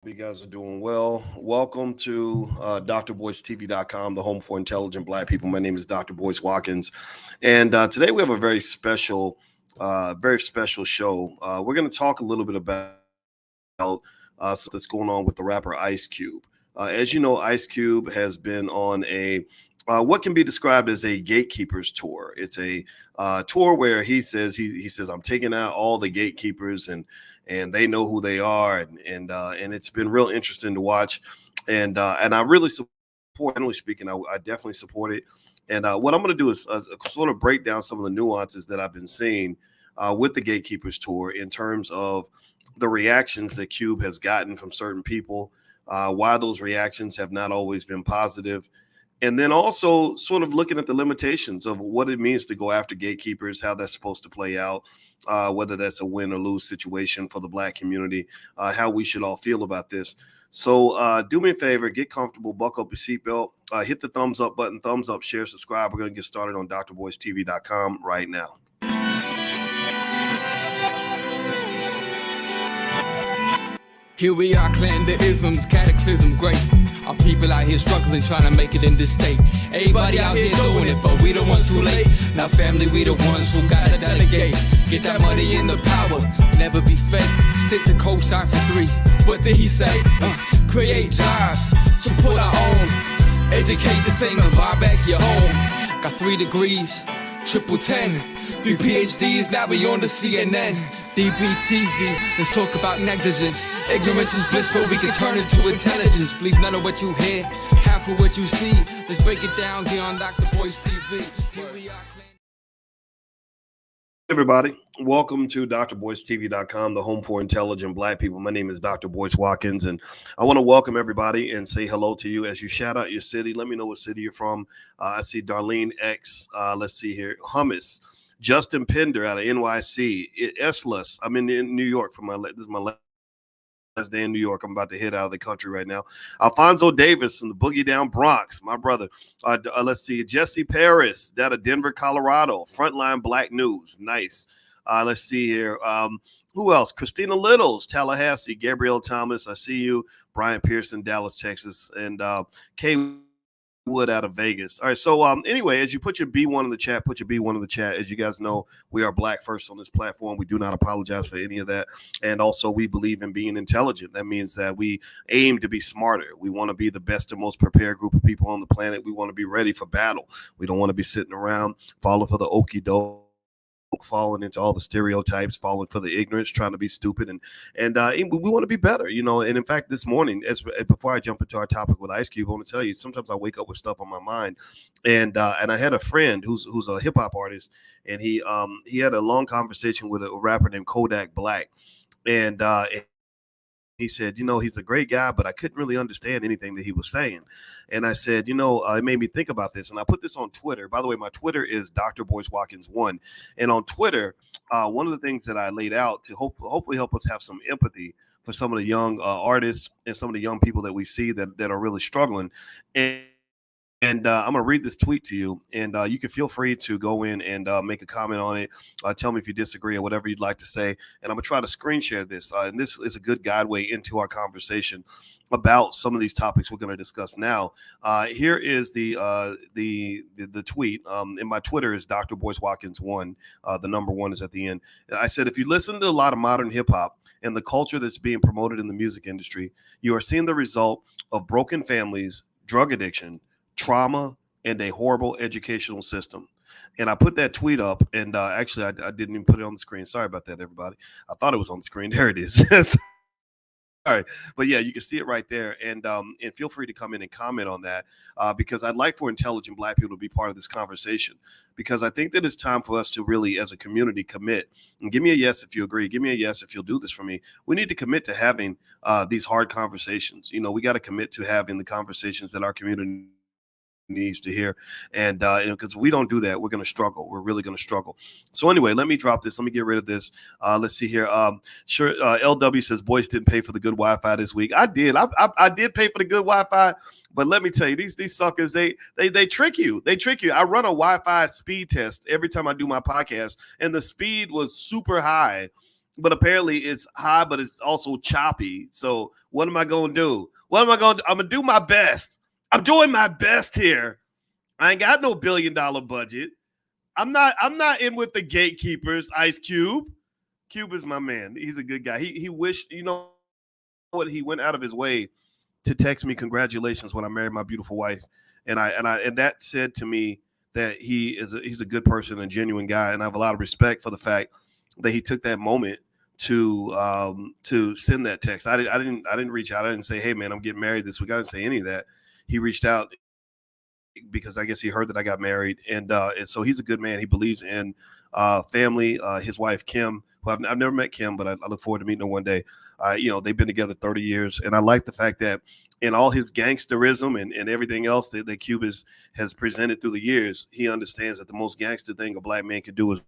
You guys are doing well. Welcome to drboycetv.com, the home for intelligent Black people. My name is Dr. Boyce Watkins, and today we have a very special show. We're going to talk a little bit about something that's going on with the rapper Ice Cube. As you know, Ice Cube has been on a what can be described as a gatekeepers tour. It's a tour where he says I'm taking out all the gatekeepers and they know who they are, and it's been real interesting to watch, and I really support. Generally speaking, I definitely support it. And what I'm going to do is sort of break down some of the nuances that I've been seeing with the Gatekeepers tour in terms of the reactions that Cube has gotten from certain people, why those reactions have not always been positive, and then also sort of looking at the limitations of what it means to go after gatekeepers, how that's supposed to play out, whether that's a win or lose situation for the Black community, how we should all feel about this. So do me a favor, get comfortable, buckle up your seatbelt, hit the thumbs up button, thumbs up, share, subscribe. We're going to get started on drboycetv.com right now. Here we are, clan the isms, cataclysm, great. Our people out here struggling, trying to make it in this state. Everybody out here doing it, but we the ones too late. Now family, we the ones who gotta delegate. Get that money in the power, never be fake. Stick to cosign for 3. What did he say? Create jobs, support our own. Educate the same and buy back your home. Got 3 degrees, triple 10. 3 PhDs, now we on the CNN. DBTV, let's talk about negligence. Ignorance is bliss, but we can turn it to intelligence. Believe none of what you hear, half of what you see. Let's break it down here on Dr. Boyce TV. Here we are. Everybody, welcome to drboycetv.com, the home for intelligent Black people. My name is Dr. Boyce Watkins, and I want to welcome everybody and say hello to you as you shout out your city. Let me know what city you're from. I see Darlene X. Let's see here. Hummus. Justin Pender out of NYC. Eslis. I'm in New York for this is my last day in New York. I'm about to head out of the country right now. Alfonso Davis from the Boogie Down Bronx, my brother. Let's see. Jesse Paris out of Denver, Colorado. Frontline Black News. Nice. Let's see here. Who else? Christina Littles, Tallahassee. Gabrielle Thomas. I see you. Brian Pearson, Dallas, Texas. And Kay Wood out of Vegas. All right. So anyway, as you put your B1 in the chat, put your B1 in the chat. As you guys know, we are Black first on this platform. We do not apologize for any of that. And also we believe in being intelligent. That means that we aim to be smarter. We want to be the best and most prepared group of people on the planet. We want to be ready for battle. We don't want to be sitting around falling for the okie doke, falling into all the stereotypes, falling for the ignorance, trying to be stupid, and we want to be better, you know. And in fact, this morning, before I jump into our topic with Ice Cube, I want to tell you, sometimes I wake up with stuff on my mind, and I had a friend who's a hip hop artist, and he had a long conversation with a rapper named Kodak Black, and he said, you know, he's a great guy, but I couldn't really understand anything that he was saying. And I said, you know, it made me think about this. And I put this on Twitter. By the way, my Twitter is Dr. Boyce Watkins 1. And on Twitter, one of the things that I laid out to hopefully help us have some empathy for some of the young artists and some of the young people that we see that are really struggling. And I'm going to read this tweet to you, and you can feel free to go in and make a comment on it. Tell me if you disagree or whatever you'd like to say. And I'm going to try to screen share this. And this is a good guideway into our conversation about some of these topics we're going to discuss now. Here is the tweet. And my Twitter is Dr. Boyce Watkins 1. The number 1 is at the end. I said, if you listen to a lot of modern hip hop and the culture that's being promoted in the music industry, you are seeing the result of broken families, drug addiction, trauma, and a horrible educational system. And I put that tweet up, and actually, I didn't even put it on the screen. Sorry about that, everybody. I thought it was on the screen. There it is. All right, but yeah, you can see it right there, and feel free to come in and comment on that because I'd like for intelligent Black people to be part of this conversation, because I think that it's time for us to really, as a community, commit. And give me a yes if you agree. Give me a yes if you'll do this for me. We need to commit to having these hard conversations. You know, we got to commit to having the conversations that our community needs to hear, and because we don't do that, we're going to struggle. We're really going to struggle. So anyway, let me drop this. Let me get rid of this. Let's see here. Sure. LW says Boyce didn't pay for the good Wi-Fi this week. I did. I did pay for the good Wi-Fi, but let me tell you, these suckers, they trick you. They trick you. I run a Wi-Fi speed test every time I do my podcast, and the speed was super high. but apparently it's high, but it's also choppy. So what am I going to do? What am I going to do? I'm going to do my best. I'm doing my best here. I ain't got no $1 billion budget. I'm not in with the gatekeepers, Ice Cube. Cube is my man. He's a good guy. He wished, you know what, he went out of his way to text me congratulations when I married my beautiful wife. And that said to me that he's a good person, a genuine guy, and I have a lot of respect for the fact that he took that moment to send that text. I didn't reach out. I didn't say, hey man, I'm getting married this week. I didn't say any of that. He reached out because I guess he heard that I got married, and so he's a good man. He believes in family. His wife Kim, who I've never met Kim, but I look forward to meeting her one day. They've been together 30 years, and I like the fact that in all his gangsterism and everything else that Cube has presented through the years, he understands that the most gangster thing a black man can do is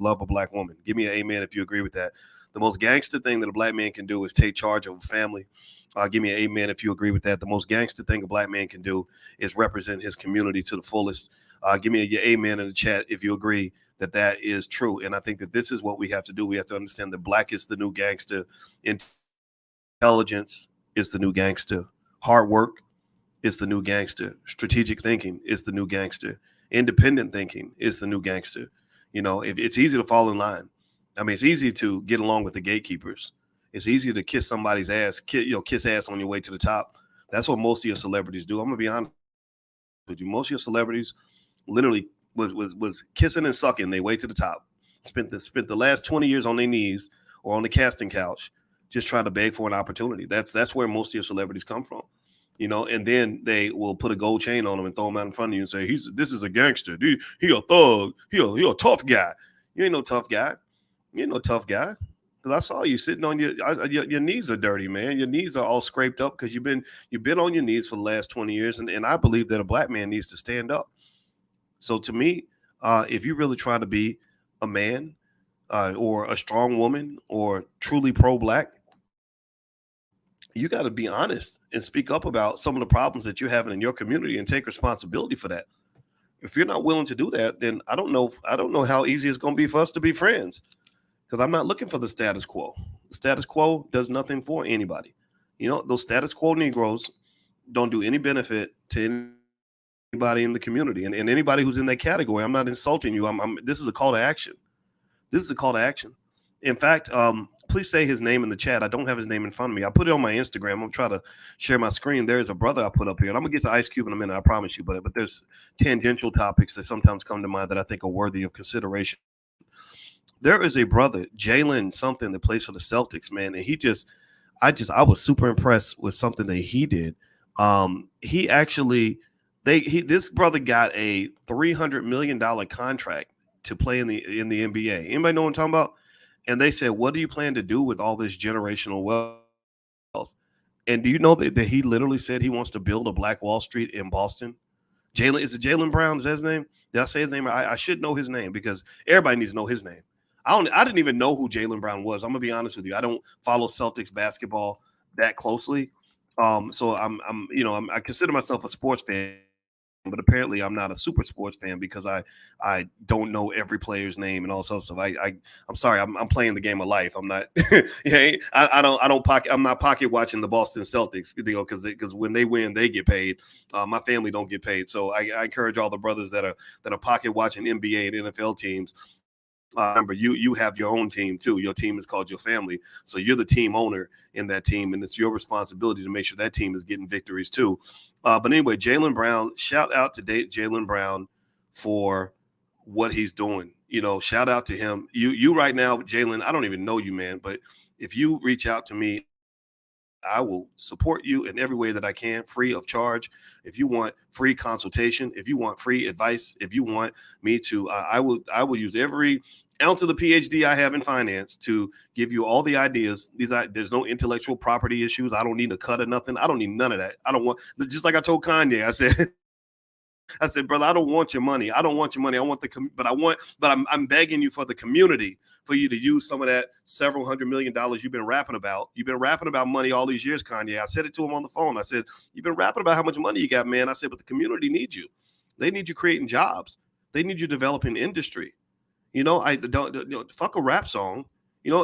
love a black woman. Give me an amen if you agree with that. The most gangster thing that a black man can do is take charge of a family. Give me an amen if you agree with that. The most gangster thing a black man can do is represent his community to the fullest. Give me your amen in the chat if you agree that that is true. And I think that this is what we have to do. We have to understand that black is the new gangster. Intelligence is the new gangster. Hard work is the new gangster. Strategic thinking is the new gangster. Independent thinking is the new gangster. If it's easy to fall in line. I mean, it's easy to get along with the gatekeepers. It's easy to kiss somebody's ass, kiss ass on your way to the top. That's what most of your celebrities do. I'm gonna be honest with you. Most of your celebrities literally was kissing and sucking their way to the top. Spent the last 20 years on their knees or on the casting couch, just trying to beg for an opportunity. That's where most of your celebrities come from. And then they will put a gold chain on them and throw them out in front of you and say, this is a gangster. He a thug. He a tough guy. You ain't no tough guy. You ain't no tough guy. Because I saw you sitting on your knees are dirty, man. Your knees are all scraped up because you've been on your knees for the last 20 years. And I believe that a black man needs to stand up. So to me, if you really try to be a man or a strong woman or truly pro-black, you got to be honest and speak up about some of the problems that you're having in your community and take responsibility for that. If you're not willing to do that, then I don't know how easy it's going to be for us to be friends, because I'm not looking for the status quo. The status quo does nothing for anybody. Those status quo Negroes don't do any benefit to anybody in the community, and anybody who's in that category. I'm not insulting you. This is a call to action. This is a call to action. In fact, please say his name in the chat. I don't have his name in front of me. I put it on my Instagram. I'm going to try to share my screen. There's a brother I put up here, and I'm going to get to Ice Cube in a minute, I promise you. But there's tangential topics that sometimes come to mind that I think are worthy of consideration. There is a brother, Jalen something, that plays for the Celtics, man, and I was super impressed with something that he did. This brother got a $300 million contract to play in the NBA. Anybody know what I'm talking about? And they said, what do you plan to do with all this generational wealth? And do you know that he literally said he wants to build a Black Wall Street in Boston? Is it Jaylen Brown? Is that his name? Did I say his name? I should know his name because everybody needs to know his name. I didn't even know who Jaylen Brown was. I'm going to be honest with you. I don't follow Celtics basketball that closely. So I consider myself a sports fan, but apparently I'm not a super sports fan because I don't know every player's name and all sorts of stuff. I'm sorry, I'm playing the game of life. I'm not I'm not pocket watching the Boston Celtics, because when they win, they get paid. My family don't get paid. So I encourage all the brothers that are pocket watching NBA and NFL teams. Remember, you have your own team too. Your team is called your family. So you're the team owner in that team, and it's your responsibility to make sure that team is getting victories too. But anyway, Jaylen Brown, shout out to Jaylen Brown for what he's doing. Shout out to him. You right now, Jaylen, I don't even know you, man, but if you reach out to me, I will support you in every way that I can, free of charge. If you want free consultation, if you want free advice, if you want me to, I will use every ounce of the PhD I have in finance to give you all the ideas. There's no intellectual property issues. I don't need a cut or nothing. I don't need none of that. I don't want, just like I told Kanye, I said, brother, I don't want your money. I don't want your money. I want I'm begging you for the community, for you to use some of that several $100 million you've been rapping about. You've been rapping about money all these years, Kanye. I said it to him on the phone. I said, you've been rapping about how much money you got, man. I said, but the community needs you. They need you creating jobs. They need you developing industry. I don't fuck a rap song.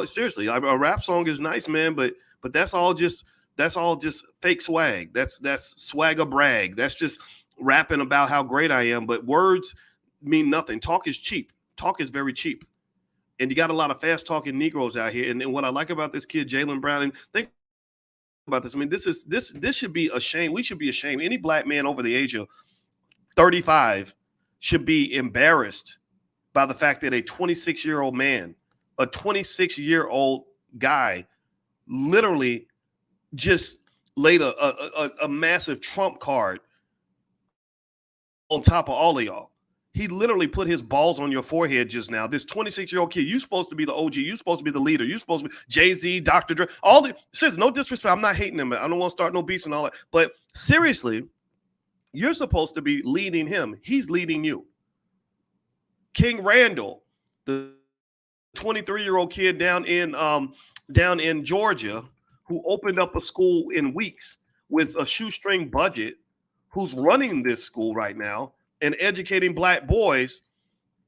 Seriously, a rap song is nice, man, but that's all just fake swag. That's swagger brag. That's just rapping about how great I am. But words mean nothing. Talk is cheap. Talk is very cheap. And you got a lot of fast talking Negroes out here. And what I like about this kid, Jalen Brown, and think about this. I mean, this should be a shame. We should be ashamed. Any black man over the age of 35 should be embarrassed by the fact that a 26-year-old man, a 26-year-old guy, literally just laid a massive trump card on top of all of y'all. He literally put his balls on your forehead just now. This 26-year-old kid, you supposed to be the OG. You supposed to be the leader. You supposed to be Jay-Z, Dr. Dre. All the seriously, no disrespect. I'm not hating him. I don't want to start no beefs and all that. But seriously, you're supposed to be leading him. He's leading you. King Randall, the 23-year-old kid down in Georgia, who opened up a school in weeks with a shoestring budget, who's running this school right now and educating black boys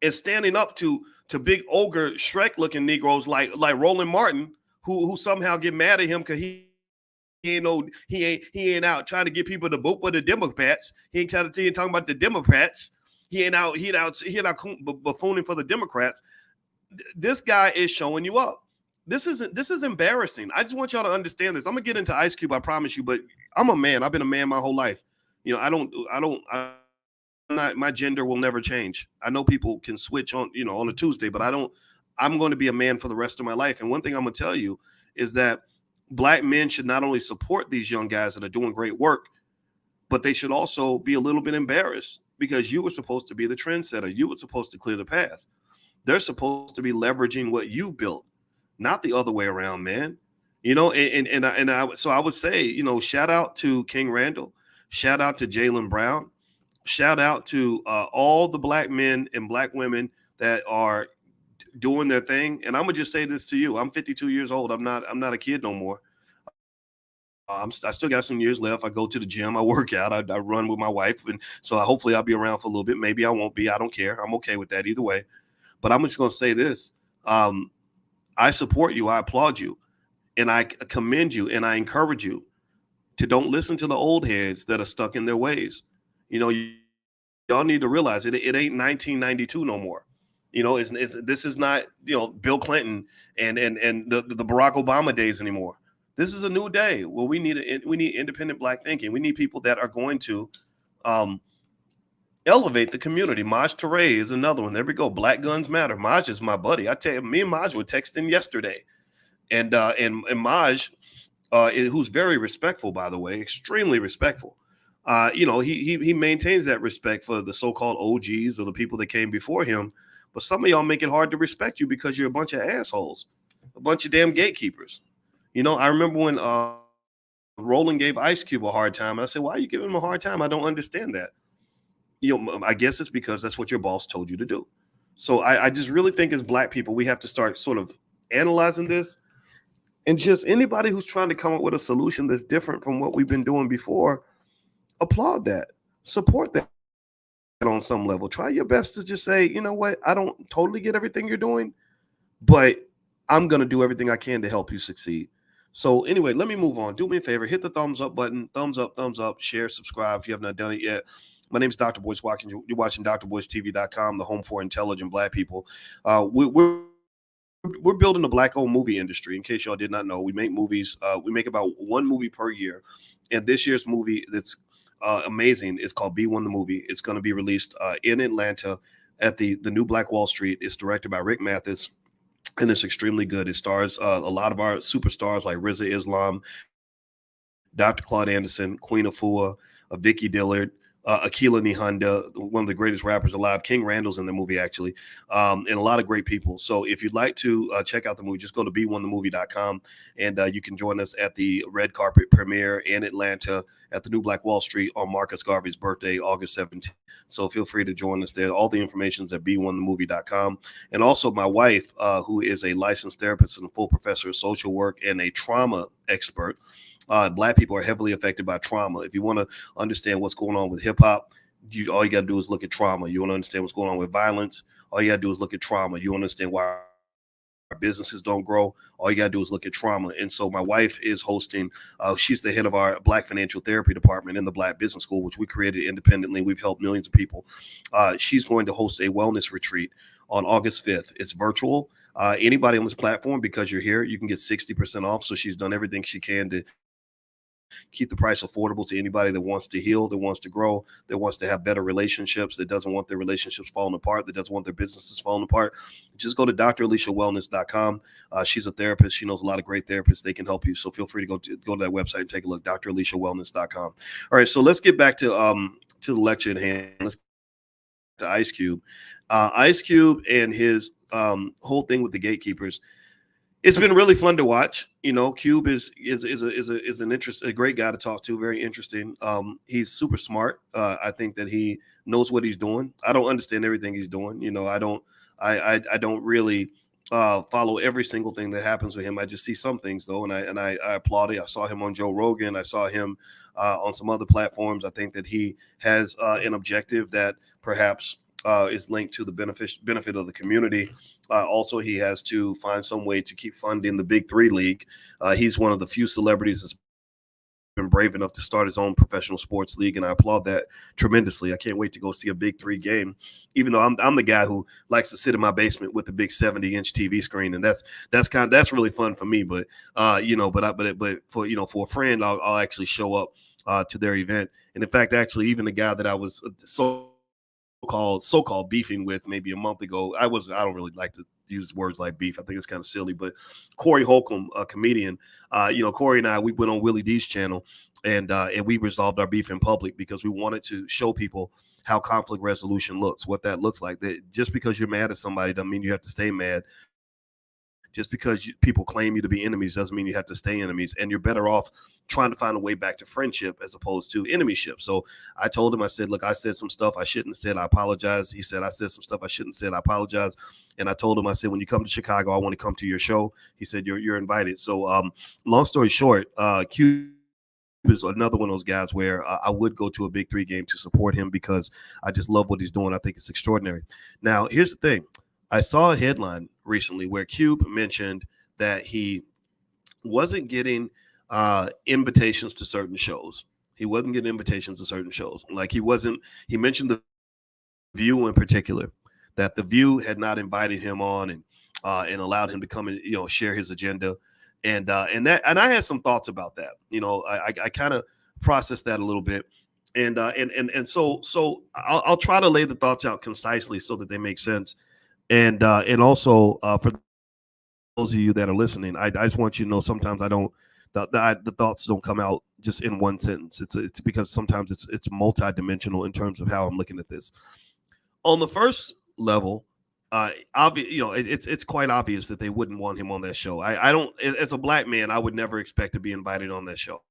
and standing up to big ogre Shrek looking Negroes like Roland Martin, who somehow get mad at him because he ain't out trying to get people to vote for the Democrats. He ain't talking about the Democrats. He ain't out buffooning for the Democrats. This guy is showing you up. This is embarrassing. I just want y'all to understand this. I'm gonna get into Ice Cube, I promise you, but I'm a man. I've been a man my whole life. My gender will never change. I know people can switch on a Tuesday, but I'm going to be a man for the rest of my life. And one thing I'm going to tell you is that black men should not only support these young guys that are doing great work, but they should also be a little bit embarrassed because you were supposed to be the trendsetter. You were supposed to clear the path. They're supposed to be leveraging what you built, not the other way around, man. So I would say, shout out to King Randall, shout out to Jalen Brown, shout out to all the black men and black women that are doing their thing. And I'm gonna just say this to you: I'm 52 years old. I'm not a kid no more. I still got some years left. I go to the gym, I work out, I run with my wife, and so hopefully I'll be around for a little bit. Maybe I won't be. I don't care. I'm okay with that either way. But I'm just gonna say this: I support you. I applaud you, and I commend you, and I encourage you to don't listen to the old heads that are stuck in their ways. Y'all need to realize it ain't 1992 no more. This is not Bill Clinton and the Barack Obama days anymore. This is a new day. Well, we need independent black thinking. We need people that are going to elevate the community. Maj Toure is another one. There we go. Black Guns Matter. Maj is my buddy. I tell you, me and Maj were texting yesterday, and Maj, who's very respectful, by the way, extremely respectful. He maintains that respect for the so-called OGs or the people that came before him. But some of y'all make it hard to respect you because you're a bunch of assholes, a bunch of damn gatekeepers. I remember when Roland gave Ice Cube a hard time. And I said, why are you giving him a hard time? I don't understand that. I guess it's because that's what your boss told you to do. So I just really think as black people, we have to start sort of analyzing this. And just anybody who's trying to come up with a solution that's different from what we've been doing before, applaud that, support that on some level. Try your best to just say, you know what, I don't totally get everything you're doing, but I'm going to do everything I can to help you succeed. So anyway, let me move on. Do me a favor, hit the thumbs up button, thumbs up, share, subscribe if you have not done it yet. My name is Dr. Boyce Watkins. You're watching drboycetv.com, the home for intelligent black people. We're building a black-owned movie industry. In case y'all did not know, we make movies. We make about one movie per year. And this year's movie that's amazing is called B1 the Movie. It's going to be released in Atlanta at the New Black Wall Street. It's directed by Rick Mathis, and it's extremely good. It stars a lot of our superstars like Rizza Islam, Dr. Claude Anderson, Queen Afua, Vicky Dillard, Akila Nihanda, one of the greatest rappers alive. King Randall's in the movie, actually, and a lot of great people. So if you'd like to check out the movie, just go to b1themovie.com, and you can join us at the red carpet premiere in Atlanta at the New Black Wall Street on Marcus Garvey's birthday, August 17th. So feel free to join us there. All the information is at b1themovie.com. And also my wife, who is a licensed therapist and a full professor of social work and a trauma expert. Black people are heavily affected by trauma. If you want to understand what's going on with hip hop, all you got to do is look at trauma. You want to understand what's going on with violence, all you got to do is look at trauma. You understand why businesses don't grow, all you got to do is look at trauma. And so my wife is hosting, she's the head of our Black Financial Therapy Department in the Black Business School, which we created independently. We've helped millions of people. She's going to host a wellness retreat on August 5th. It's virtual. Anybody on this platform, because you're here, you can get 60% off. So she's done everything she can to keep the price affordable to anybody that wants to heal, that wants to grow, that wants to have better relationships, that doesn't want their relationships falling apart, that doesn't want their businesses falling apart. Just go to draliciawellness.com. She's a therapist. She knows a lot of great therapists. They can help you. So feel free to go to that website and take a look, draliciawellness.com. All right, so let's get back to the lecture at hand. Let's get to Ice Cube. Ice Cube and his whole thing with the gatekeepers. It's been really fun to watch. Cube is a great guy to talk to. Very interesting. He's super smart. I think that he knows what he's doing. I don't understand everything he's doing. I don't really follow every single thing that happens with him. I just see some things though, and I applaud it. I saw him on Joe Rogan. I saw him on some other platforms. I think that he has an objective that perhaps is linked to the benefit of the community. Also, he has to find some way to keep funding the Big Three League. He's one of the few celebrities that's been brave enough to start his own professional sports league, and I applaud that tremendously. I can't wait to go see a Big Three game, even though I'm the guy who likes to sit in my basement with the big 70-inch TV screen, and that's really fun for me. But but for a friend, I'll actually show up to their event. And in fact, actually, even the guy that I was so-called beefing with maybe a month ago. I don't really like to use words like beef. I think it's kind of silly, but Corey Holcomb, a comedian, Corey and I, we went on Willie D's channel and we resolved our beef in public because we wanted to show people how conflict resolution looks, what that looks like. That just because you're mad at somebody doesn't mean you have to stay mad. Just because people claim you to be enemies doesn't mean you have to stay enemies, and you're better off trying to find a way back to friendship as opposed to enemyship. So I told him, I said, look, I said some stuff I shouldn't have said. I apologize. He said, I said some stuff I shouldn't have said. I apologize. And I told him, I said, when you come to Chicago, I want to come to your show. He said, you're invited. So long story short, Q is another one of those guys where I would go to a Big Three game to support him because I just love what he's doing. I think it's extraordinary. Now, here's the thing. I saw a headline recently where Cube mentioned that he wasn't getting invitations to certain shows. He wasn't getting invitations to certain shows. Like he mentioned the View in particular, that the View had not invited him on and allowed him to come and, share his agenda. And I had some thoughts about that. I kind of processed that a little bit. And so I'll try to lay the thoughts out concisely so that they make sense. And also for those of you that are listening, I just want you to know sometimes the thoughts don't come out just in one sentence. It's because sometimes it's multidimensional in terms of how I'm looking at this. On the first level, it's quite obvious that they wouldn't want him on that show. I don't, as a black man, I would never expect to be invited on that show.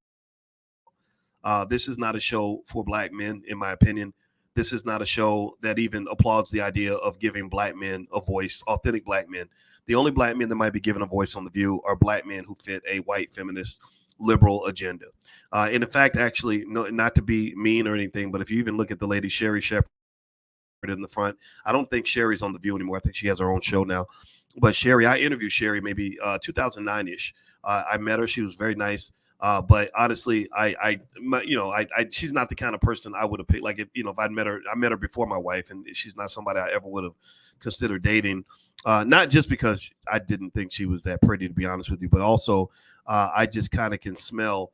This is not a show for black men, in my opinion. This is not a show that even applauds the idea of giving black men a voice, authentic black men. The only black men that might be given a voice on The View are black men who fit a white feminist liberal agenda. And in fact, actually, not to be mean or anything, but if you even look at the lady Sherry Shepherd in the front, I don't think Sherry's on The View anymore. I think she has her own show now. But Sherry, I interviewed Sherry maybe 2009-ish. I met her. She was very nice. But honestly, she's not the kind of person I would have picked. Like if I met her before my wife, and she's not somebody I ever would have considered dating. Not just because I didn't think she was that pretty, to be honest with you, but also I just kind of can smell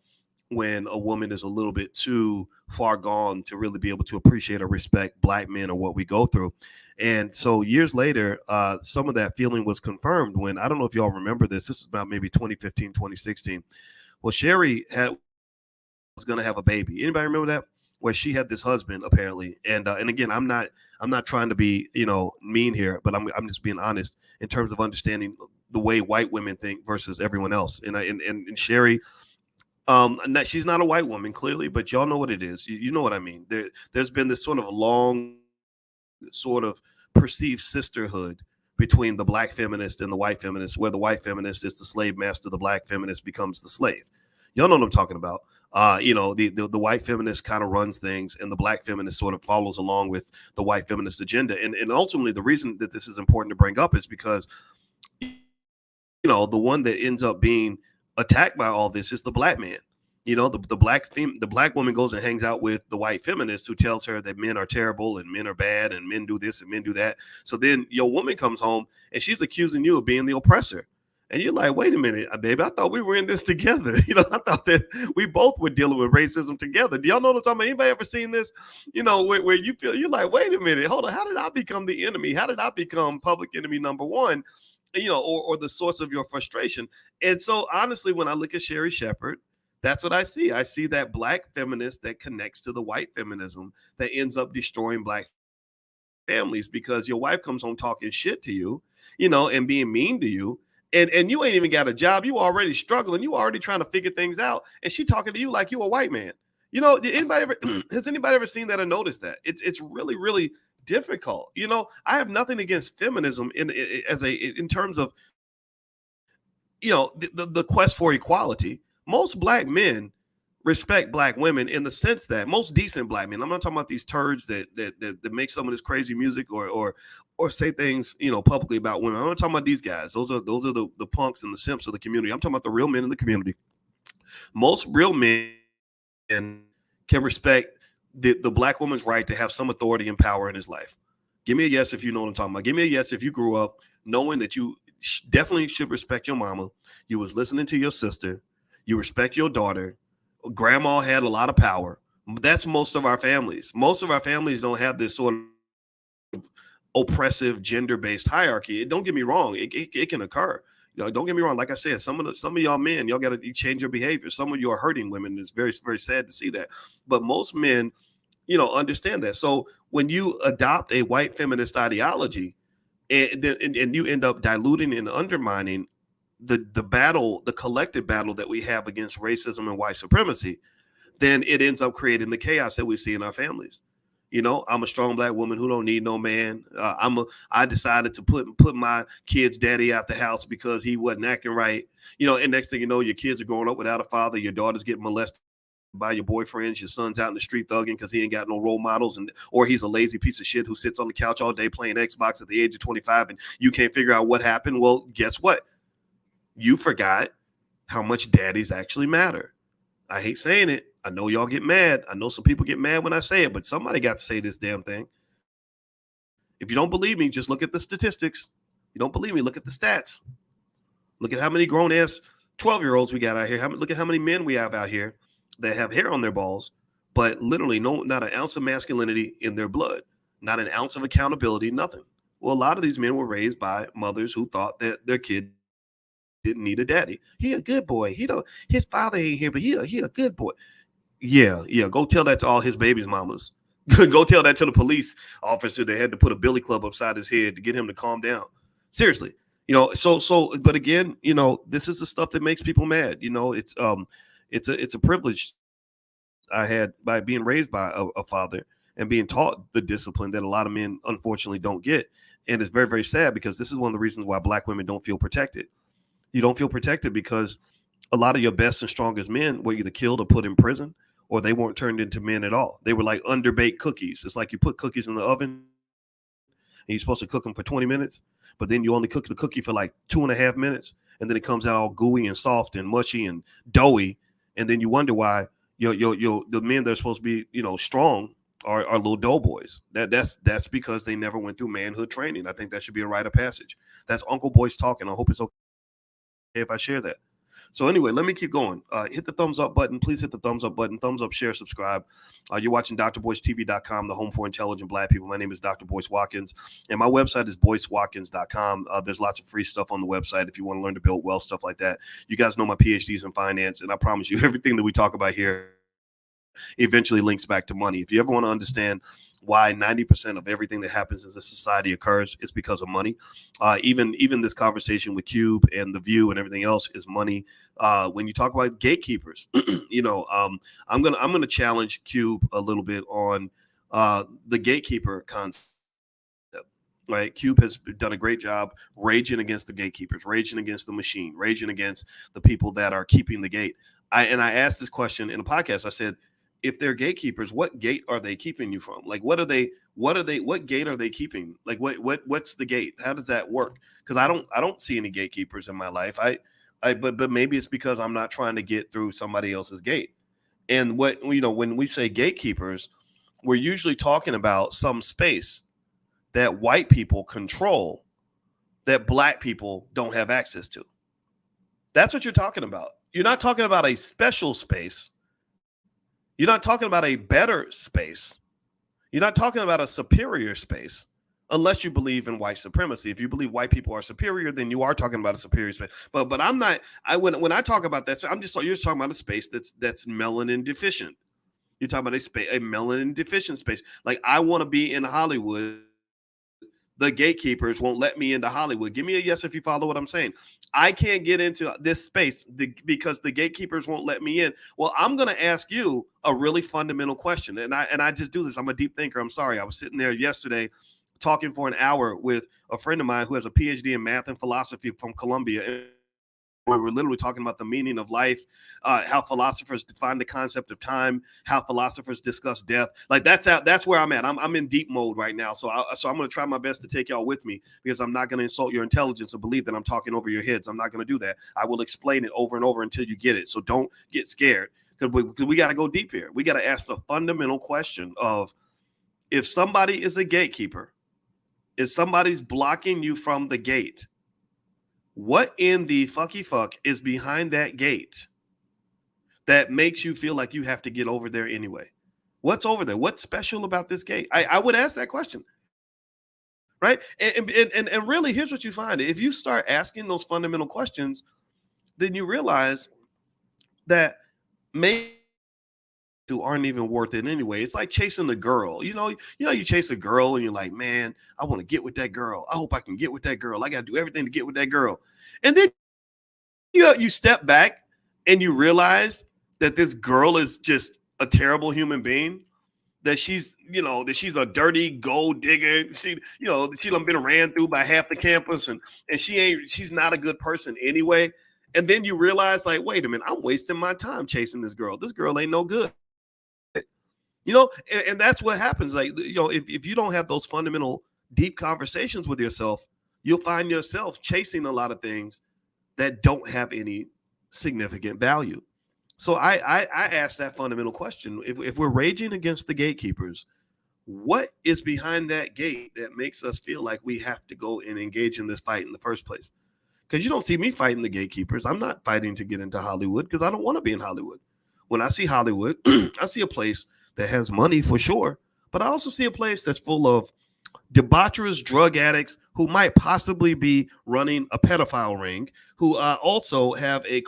when a woman is a little bit too far gone to really be able to appreciate or respect black men or what we go through. And so years later, some of that feeling was confirmed when, I don't know if y'all remember this. This is about maybe 2015, 2016. Well, Sherry was going to have a baby. Anybody remember that? Where she had this husband apparently, and again, I'm not trying to be mean here, but I'm just being honest in terms of understanding the way white women think versus everyone else. And Sherry, she's not a white woman clearly, but y'all know what it is. You know what I mean. There's been this sort of long, sort of perceived sisterhood between the black feminist and the white feminist, where the white feminist is the slave master, the black feminist becomes the slave. Y'all know what I'm talking about. The white feminist kind of runs things, and the black feminist sort of follows along with the white feminist agenda. And ultimately, the reason that this is important to bring up is because the one that ends up being attacked by all this is the black man. The black woman goes and hangs out with the white feminist who tells her that men are terrible and men are bad and men do this and men do that. So then your woman comes home and she's accusing you of being the oppressor. And you're like, wait a minute, baby, I thought we were in this together. I thought that we both were dealing with racism together. Do y'all know what I'm talking about? Anybody ever seen this? Where you feel, you're like, wait a minute, hold on. How did I become the enemy? How did I become public enemy number one? Or the source of your frustration. And so honestly, when I look at Sherry Shepherd, that's what I see. I see that black feminist that connects to the white feminism that ends up destroying black families because your wife comes home talking shit to you, and being mean to you. And you ain't even got a job. You already struggling. You already trying to figure things out. And she talking to you like you a white man. Did anybody ever has anybody ever seen that or noticed that? It's really, really difficult. I have nothing against feminism in terms of the quest for equality. Most black men respect black women in the sense that most decent black men. I'm not talking about these turds that make some of this crazy music or say things publicly about women. I'm not talking about these guys. Those are the punks and the simps of the community. I'm talking about the real men in the community. Most real men can respect the black woman's right to have some authority and power in his life. Give me a yes if you know what I'm talking about. Give me a yes if you grew up knowing that you definitely should respect your mama. You was listening to your sister. You respect your daughter. Grandma had a lot of power. That's most of our families. Most of our families don't have this sort of oppressive gender-based hierarchy. Don't get me wrong. It can occur. Don't get me wrong. Like I said, some of y'all men, y'all got to change your behavior. Some of you are hurting women. It's very, very sad to see that. But most men, understand that. So when you adopt a white feminist ideology and you end up diluting and undermining the battle, the collective battle that we have against racism and white supremacy, then it ends up creating the chaos that we see in our families. I'm a strong black woman who don't need no man. I decided to put my kid's daddy out the house because he wasn't acting right. And next thing you know, your kids are growing up without a father. Your daughter's getting molested by your boyfriends. Your son's out in the street thugging because he ain't got no role models, or he's a lazy piece of shit who sits on the couch all day playing Xbox at the age of 25, and you can't figure out what happened. Well, guess what? You forgot how much daddies actually matter. I hate saying it. I know y'all get mad. I know some people get mad when I say it, but somebody got to say this damn thing. If you don't believe me, just look at the statistics. You don't believe me, look at the stats. Look at how many grown-ass 12-year-olds we got out here. Look at how many men we have out here that have hair on their balls, but literally not an ounce of masculinity in their blood, not an ounce of accountability, nothing. Well, a lot of these men were raised by mothers who thought that their kid didn't need a daddy. He a good boy. His father ain't here, but he a good boy. Yeah. Go tell that to all his baby's mamas. Go tell that to the police officer that had to put a billy club upside his head to get him to calm down. Seriously. But again, this is the stuff that makes people mad. It's a privilege I had by being raised by a father and being taught the discipline that a lot of men unfortunately don't get. And it's very, very sad because this is one of the reasons why black women don't feel protected. You don't feel protected because a lot of your best and strongest men were either killed or put in prison, or they weren't turned into men at all. They were like underbaked cookies. It's like you put cookies in the oven and you're supposed to cook them for 20 minutes, but then you only cook the cookie for like 2.5 minutes. And then it comes out all gooey and soft and mushy and doughy. And then you wonder why the men that are supposed to be, strong are little doughboys. That's because they never went through manhood training. I think that should be a rite of passage. That's Uncle Boyce talking. I hope it's okay if I share that. So anyway, let me keep going. Hit the thumbs up button. Please hit the thumbs up button. Thumbs up, share, subscribe. You're watching drboycetv.com, the home for intelligent black people. My name is Dr. Boyce Watkins, and my website is boycewatkins.com. There's lots of free stuff on the website if you want to learn to build wealth, stuff like that. You guys know my PhDs in finance, and I promise you everything that we talk about here eventually links back to money. If you ever want to understand why 90% of everything that happens in this society occurs, it's because of money. Even this conversation with Cube and The View and everything else is money. When you talk about gatekeepers, I'm gonna challenge Cube a little bit on the gatekeeper concept. Right, Cube has done a great job raging against the gatekeepers, raging against the machine, raging against the people that are keeping the gate. I asked this question in a podcast. I said, if they're gatekeepers, what gate are they keeping you from? Like, what are they What gate are they keeping? Like what's the gate? How does that work? Because I don't see any gatekeepers in my life. But maybe it's because I'm not trying to get through somebody else's gate. And when we say gatekeepers, we're usually talking about some space that white people control that black people don't have access to. That's what you're talking about. You're not talking about a special space. You're not talking about a better space. You're not talking about a superior space unless you believe in white supremacy. If you believe white people are superior, then you are talking about a superior space. But I'm not. When I talk about that, you're just talking about a space that's melanin deficient. You're talking about a melanin deficient space. Like I want to be in Hollywood. The gatekeepers won't let me into Hollywood. Give me a yes if you follow what I'm saying. I can't get into this space because the gatekeepers won't let me in. Well, I'm going to ask you a really fundamental question. And I just do this. I'm a deep thinker. I'm sorry. I was sitting there yesterday talking for an hour with a friend of mine who has a PhD in math and philosophy from Columbia. We were literally talking about the meaning of life, how philosophers define the concept of time, how philosophers discuss death. Like that's where I'm at. I'm in deep mode right now. So I'm going to try my best to take y'all with me because I'm not going to insult your intelligence or believe that I'm talking over your heads. I'm not going to do that. I will explain it over and over until you get it. So don't get scared because we got to go deep here. We got to ask the fundamental question of if somebody is a gatekeeper, if somebody's blocking you from the gate, what in the fuck is behind that gate that makes you feel like you have to get over there anyway? What's over there? What's special about this gate? I would ask that question, right? And really, here's what you find. If you start asking those fundamental questions, then you realize that maybe you aren't even worth it anyway. It's like chasing a girl. You chase a girl and you're like, man, I want to get with that girl. I hope I can get with that girl. I got to do everything to get with that girl. And then you step back and you realize that this girl is just a terrible human being, that she's a dirty gold digger. She done been ran through by half the campus and she's not a good person anyway. And then you realize, like, wait a minute, I'm wasting my time chasing this girl. This girl ain't no good. And that's what happens. Like, if you don't have those fundamental deep conversations with yourself, you'll find yourself chasing a lot of things that don't have any significant value. So I ask that fundamental question. If we're raging against the gatekeepers, what is behind that gate that makes us feel like we have to go and engage in this fight in the first place? Because you don't see me fighting the gatekeepers. I'm not fighting to get into Hollywood because I don't want to be in Hollywood. When I see Hollywood, I see a place that has money for sure, but I also see a place that's full of debaucherous drug addicts who might possibly be running a pedophile ring, who also have a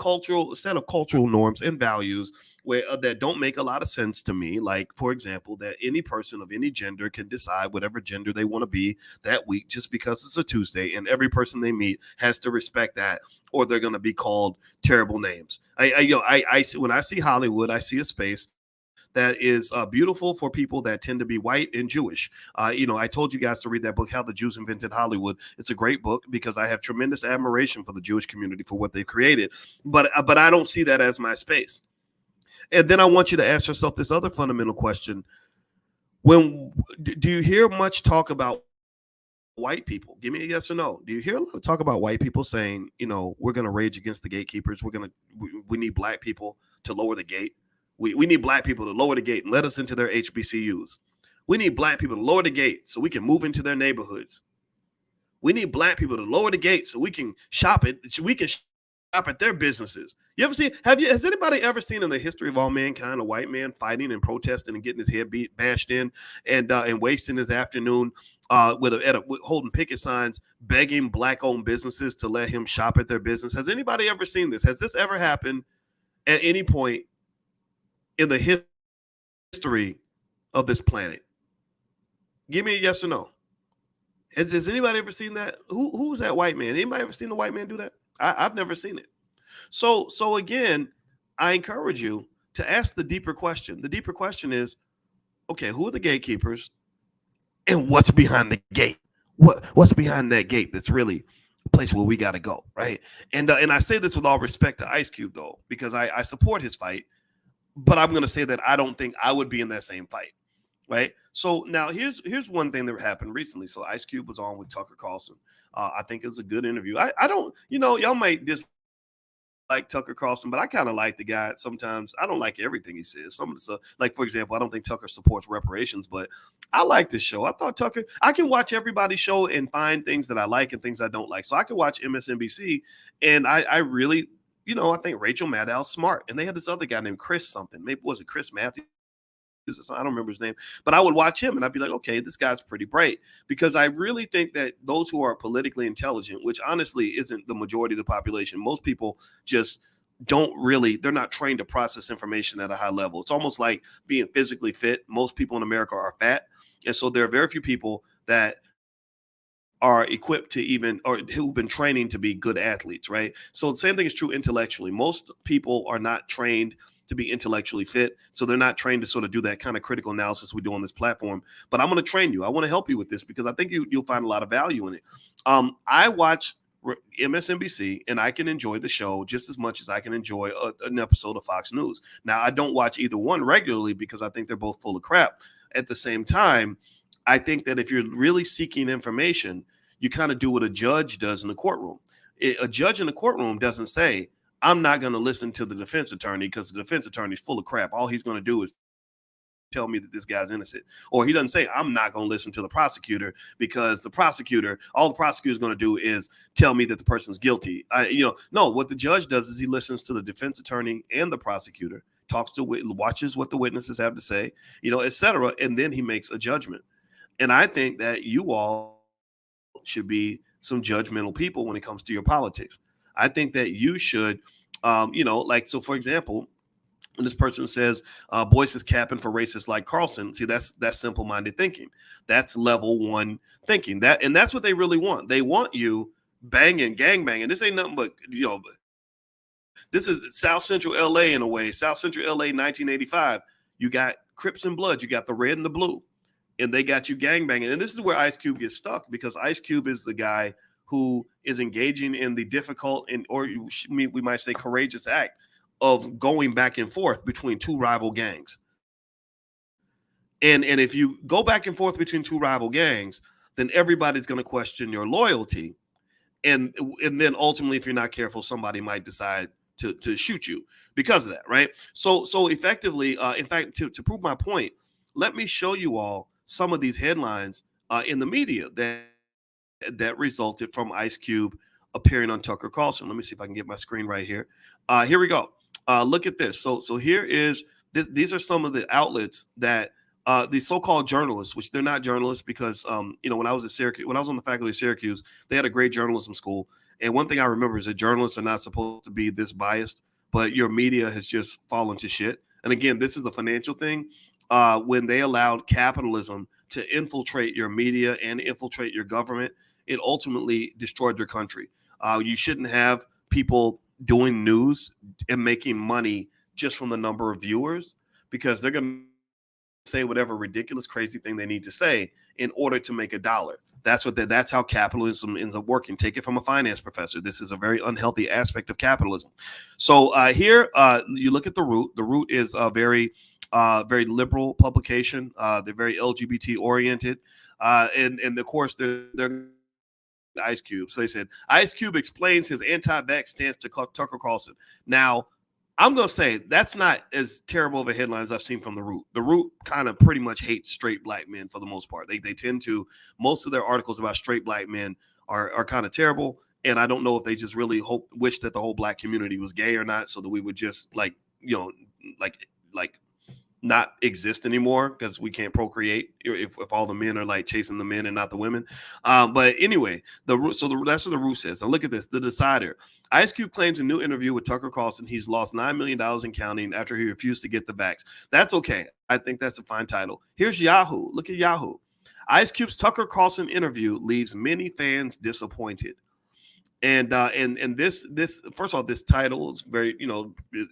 set of cultural norms and values that don't make a lot of sense to me. Like, for example, that any person of any gender can decide whatever gender they want to be that week just because it's a Tuesday, and every person they meet has to respect that, or they're going to be called terrible names. When I see Hollywood, I see a space that is beautiful for people that tend to be white and Jewish. I told you guys to read that book, How the Jews Invented Hollywood. It's a great book because I have tremendous admiration for the Jewish community for what they've created. But I don't see that as my space. And then I want you to ask yourself this other fundamental question. Do you hear much talk about white people? Give me a yes or no. Do you hear a lot of talk about white people saying, we're going to rage against the gatekeepers. We need black people to lower the gate. We need black people to lower the gate and let us into their HBCUs. We need black people to lower the gate so we can move into their neighborhoods. We need black people to lower the gate so we can shop at their businesses. Has anybody ever seen in the history of all mankind a white man fighting and protesting and getting his head bashed in and wasting his afternoon holding picket signs, begging black-owned businesses to let him shop at their business? Has anybody ever seen this? Has this ever happened at any point in the history of this planet? Give me a yes or no. Has anybody ever seen that? Who's that white man? Anybody ever seen a white man do that? I've never seen it. So again, I encourage you to ask the deeper question. The deeper question is, okay, who are the gatekeepers and what's behind the gate? What's behind that gate that's really a place where we got to go, right? And I say this with all respect to Ice Cube, though, because I support his fight. But I'm going to say that I don't think I would be in that same fight, right? So now here's one thing that happened recently. So Ice Cube was on with Tucker Carlson. I think it was a good interview. I don't, y'all might dislike Tucker Carlson, but I kind of like the guy. Sometimes I don't like everything he says. Some of the stuff, like for example, I don't think Tucker supports reparations, but I like this show. I thought Tucker, I can watch everybody's show and find things that I like and things I don't like. So I can watch MSNBC, and I really, I think Rachel Maddow's smart, and they had this other guy named Chris something. Maybe was it Chris Matthews? I don't remember his name, but I would watch him and I'd be like, okay, this guy's pretty bright, because I really think that those who are politically intelligent, which honestly isn't the majority of the population, most people just they're not trained to process information at a high level. It's almost like being physically fit. Most people in America are fat. And so there are very few people that are equipped to or who've been training to be good athletes, right? So the same thing is true intellectually. Most people are not trained to be intellectually fit. So they're not trained to sort of do that kind of critical analysis we do on this platform. But I'm going to train you. I want to help you with this because I think you'll find a lot of value in it. I watch MSNBC and I can enjoy the show just as much as I can enjoy an episode of Fox News. Now, I don't watch either one regularly because I think they're both full of crap. At the same time, I think that if you're really seeking information, you kind of do what a judge does in the courtroom. A judge in the courtroom doesn't say, I'm not going to listen to the defense attorney because the defense attorney is full of crap. All he's going to do is tell me that this guy's innocent. Or he doesn't say, I'm not going to listen to the prosecutor because all the prosecutor is going to do is tell me that the person's guilty. No, what the judge does is he listens to the defense attorney and the prosecutor, watches what the witnesses have to say, et cetera, and then he makes a judgment. And I think that you all should be some judgmental people when it comes to your politics. I think that you should, so for example, when this person says Boyce is capping for racists like Carlson, see, that's simple-minded thinking. That's level one thinking. That's what they really want. They want you banging, gang banging. This ain't nothing but, this is South Central LA in a way. South Central LA 1985. You got Crips and Bloods. You got the red and the blue. And they got you gang banging. And this is where Ice Cube gets stuck, because Ice Cube is the guy who is engaging in the difficult or we might say courageous act of going back and forth between two rival gangs. And if you go back and forth between two rival gangs, then everybody's going to question your loyalty. And then ultimately, if you're not careful, somebody might decide to shoot you because of that, right? So effectively, in fact, to prove my point, let me show you all some of these headlines in the media that resulted from Ice Cube appearing on Tucker Carlson. Let me see if I can get my screen right here. Here we go. Look at this. So here is this. These are some of the outlets that these so-called journalists, which they're not journalists, because when I was at Syracuse, when I was on the faculty of Syracuse, they had a great journalism school. And one thing I remember is that journalists are not supposed to be this biased, but your media has just fallen to shit. And again, this is the financial thing. When they allowed capitalism to infiltrate your media and infiltrate your government, it ultimately destroyed your country. You shouldn't have people doing news and making money just from the number of viewers, because they're going to say whatever ridiculous, crazy thing they need to say in order to make a dollar. That's how capitalism ends up working. Take it from a finance professor. This is a very unhealthy aspect of capitalism. So here, you look at The Root. The Root is a very liberal publication. They're very LGBT oriented. And of course, they're Ice Cube. So they said, Ice Cube explains his anti-vax stance to Tucker Carlson. Now, I'm going to say that's not as terrible of a headline as I've seen from The Root. The Root kind of pretty much hates straight black men for the most part. They tend to, most of their articles about straight black men are kind of terrible. And I don't know if they just really wish that the whole black community was gay or not, so that we would just like not exist anymore because we can't procreate if all the men are like chasing the men and not the women. But anyway, that's what The Root says. Now look at this. The Decider. Ice Cube claims in a new interview with Tucker Carlson he's lost $9 million in counting after he refused to get the vax. That's okay. I think that's a fine title. Here's Yahoo. Look at Yahoo. Ice Cube's Tucker Carlson interview leaves many fans disappointed. And this first of all, this title is very,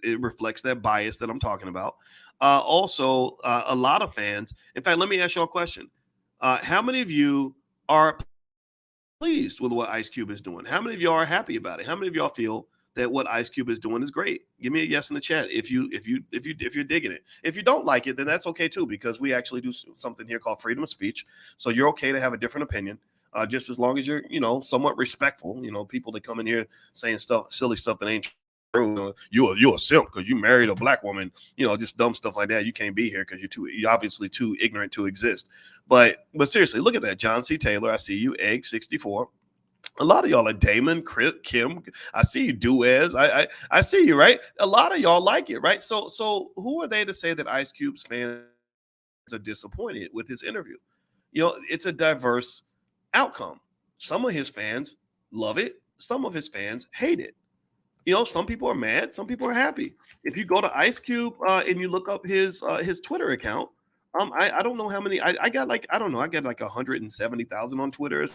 it reflects that bias that I'm talking about. Also, a lot of fans. In fact, let me ask you a question. How many of you are pleased with what Ice Cube is doing? How many of y'all are happy about it? How many of y'all feel that what Ice Cube is doing is great. Give me a yes in the chat if you're digging it. If you don't like it, then that's okay too, because we actually do something here called freedom of speech. So you're okay to have a different opinion, just as long as you're somewhat respectful. People that come in here saying silly stuff that ain't true. You're a simp because you married a black woman. Just dumb stuff like that. You can't be here because you're obviously too ignorant to exist. But seriously, look at that. John C. Taylor, I see you. Egg 64. A lot of y'all are Damon, Kim. I see you, Duez. I see you, right? A lot of y'all like it, right? So who are they to say that Ice Cube's fans are disappointed with his interview? It's a diverse outcome. Some of his fans love it. Some of his fans hate it. Some people are mad. Some people are happy. If you go to Ice Cube and you look up his Twitter account, I don't know how many. I got like, I don't know. I got like 170,000 on Twitter.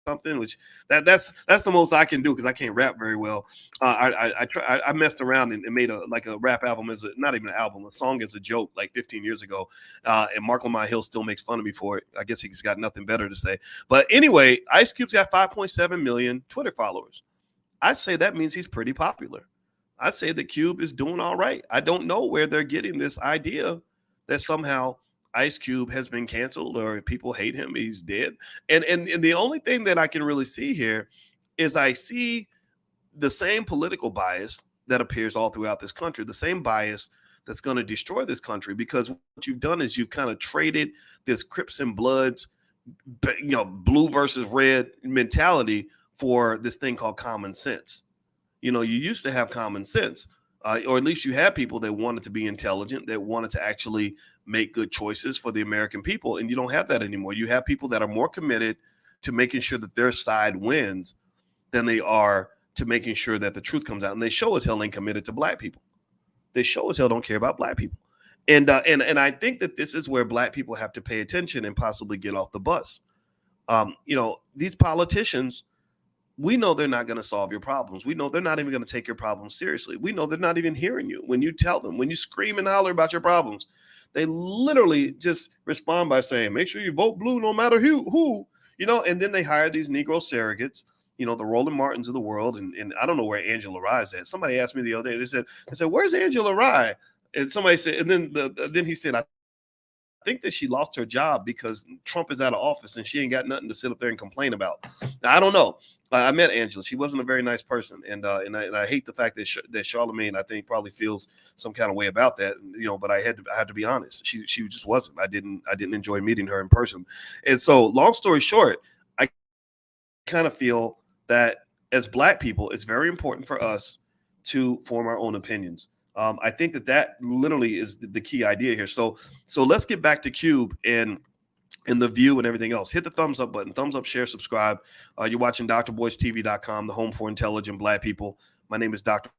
Something which that's the most I can do because I can't rap very well. I messed around and made a rap album not even an album, a song as a joke like 15 years ago, and Mark Lamont Hill still makes fun of me for it. I guess he's got nothing better to say. But anyway, Ice Cube's got 5.7 million Twitter followers. I'd say that means he's pretty popular. I'd say that Cube is doing all right. I don't know where they're getting this idea that somehow Ice Cube has been canceled or people hate him. He's dead. And the only thing that I can really see here is I see the same political bias that appears all throughout this country, the same bias that's going to destroy this country, because what you've done is you've kind of traded this Crips and Bloods, blue versus red mentality for this thing called common sense. You used to have common sense, or at least you had people that wanted to be intelligent, that wanted to actually make good choices for the American people. And you don't have that anymore. You have people that are more committed to making sure that their side wins than they are to making sure that the truth comes out. And they show as hell ain't committed to black people. They show as hell don't care about black people. And I think that this is where black people have to pay attention and possibly get off the bus. These politicians, we know they're not going to solve your problems. We know they're not even going to take your problems seriously. We know they're not even hearing you. When you tell them, when you scream and holler about your problems, they literally just respond by saying, make sure you vote blue no matter who, and then they hire these Negro surrogates, the Roland Martins of the world. And I don't know where Angela Rye is at. Somebody asked me the other day, they said, where's Angela Rye? And somebody said, and then he said, I think that she lost her job because Trump is out of office and she ain't got nothing to sit up there and complain about. Now, I don't know. I met Angela. She wasn't a very nice person, and I hate the fact that that Charlemagne, I think, probably feels some kind of way about that. But I had to be honest. She just wasn't. I didn't enjoy meeting her in person. And so, long story short, I kind of feel that as black people, it's very important for us to form our own opinions. I think that literally is the key idea here. So let's get back to Cube and The View and everything else. Hit the thumbs up button, thumbs up, share, subscribe. You're watching drboystv.com, the home for intelligent black people. My name is Dr.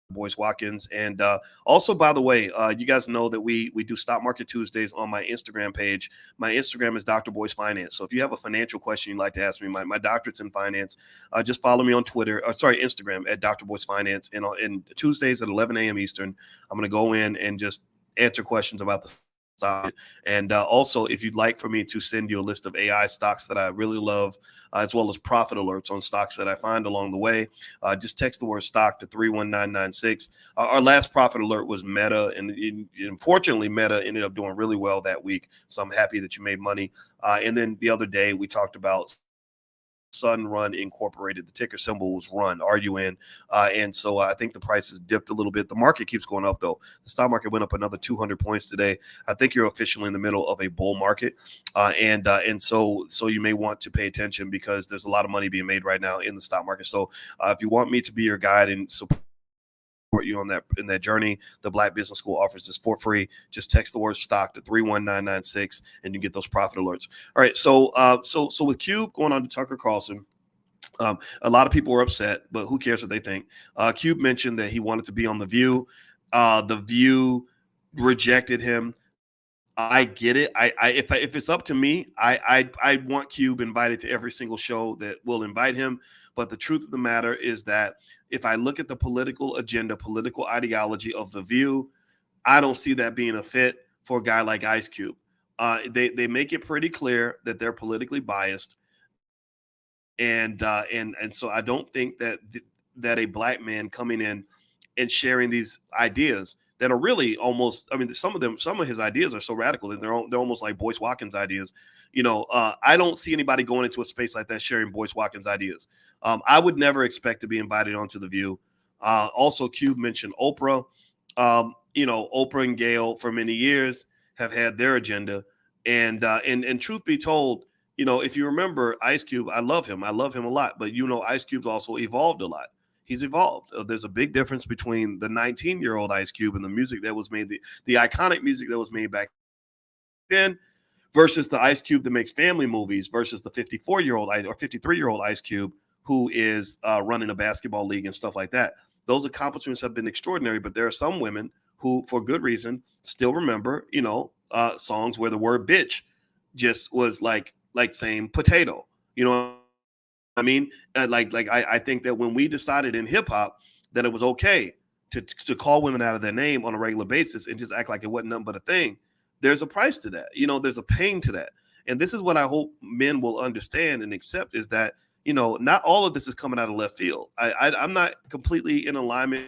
Boyce Watkins. And also, by the way, you guys know that we do Stock Market Tuesdays on my Instagram page. My Instagram is Dr. Boyce Finance. So if you have a financial question you'd like to ask me, my doctorate's in finance, just follow me on Instagram at Dr. Boyce Finance. And Tuesdays at 11 a.m. Eastern, I'm going to go in and just answer questions about the stock. And also, if you'd like for me to send you a list of AI stocks that I really love, as well as profit alerts on stocks that I find along the way, just text the word stock to 31996. Our last profit alert was Meta, and unfortunately, Meta ended up doing really well that week. So I'm happy that you made money. And then the other day, we talked about Sunrun Incorporated. The ticker symbol was RUN, RUN. And so I think the price has dipped a little bit. The market keeps going up, though. The stock market went up another 200 points today. I think you're officially in the middle of a bull market. And so you may want to pay attention because there's a lot of money being made right now in the stock market. So if you want me to be your guide and support you on that journey, the Black Business School offers this for free. Just text the word stock to 31996 and you get those profit alerts. All right. So with Cube going on to Tucker Carlson, a lot of people were upset, but who cares what they think? Cube mentioned that he wanted to be on The View. The View rejected him. I get it. If it's up to me, I want Cube invited to every single show that will invite him. But the truth of the matter is that if I look at the political agenda, political ideology of The View, I don't see that being a fit for a guy like Ice Cube. They make it pretty clear that they're politically biased, and so I don't think that that a black man coming in and sharing these ideas that are really almost, I mean, some of his ideas are so radical that they're almost like Boyce Watkins ideas. I don't see anybody going into a space like that sharing Boyce Watkins ideas. I would never expect to be invited onto The View. Also, Cube mentioned Oprah. Oprah and Gayle for many years have had their agenda, and truth be told, if you remember Ice Cube, I love him a lot, but Ice Cube's also evolved a lot. He's evolved. There's a big difference between the 19-year-old Ice Cube and the music that was made, the iconic music that was made back then, versus the Ice Cube that makes family movies, versus the 54-year-old or 53-year-old Ice Cube who is running a basketball league and stuff like that. Those accomplishments have been extraordinary, but there are some women who, for good reason, still remember, songs where the word bitch just was like saying potato. You know I mean, I think that when we decided in hip hop that it was okay to call women out of their name on a regular basis and just act like it wasn't nothing but a thing, there's a price to that. There's a pain to that. And this is what I hope men will understand and accept, is that not all of this is coming out of left field. I'm not completely in alignment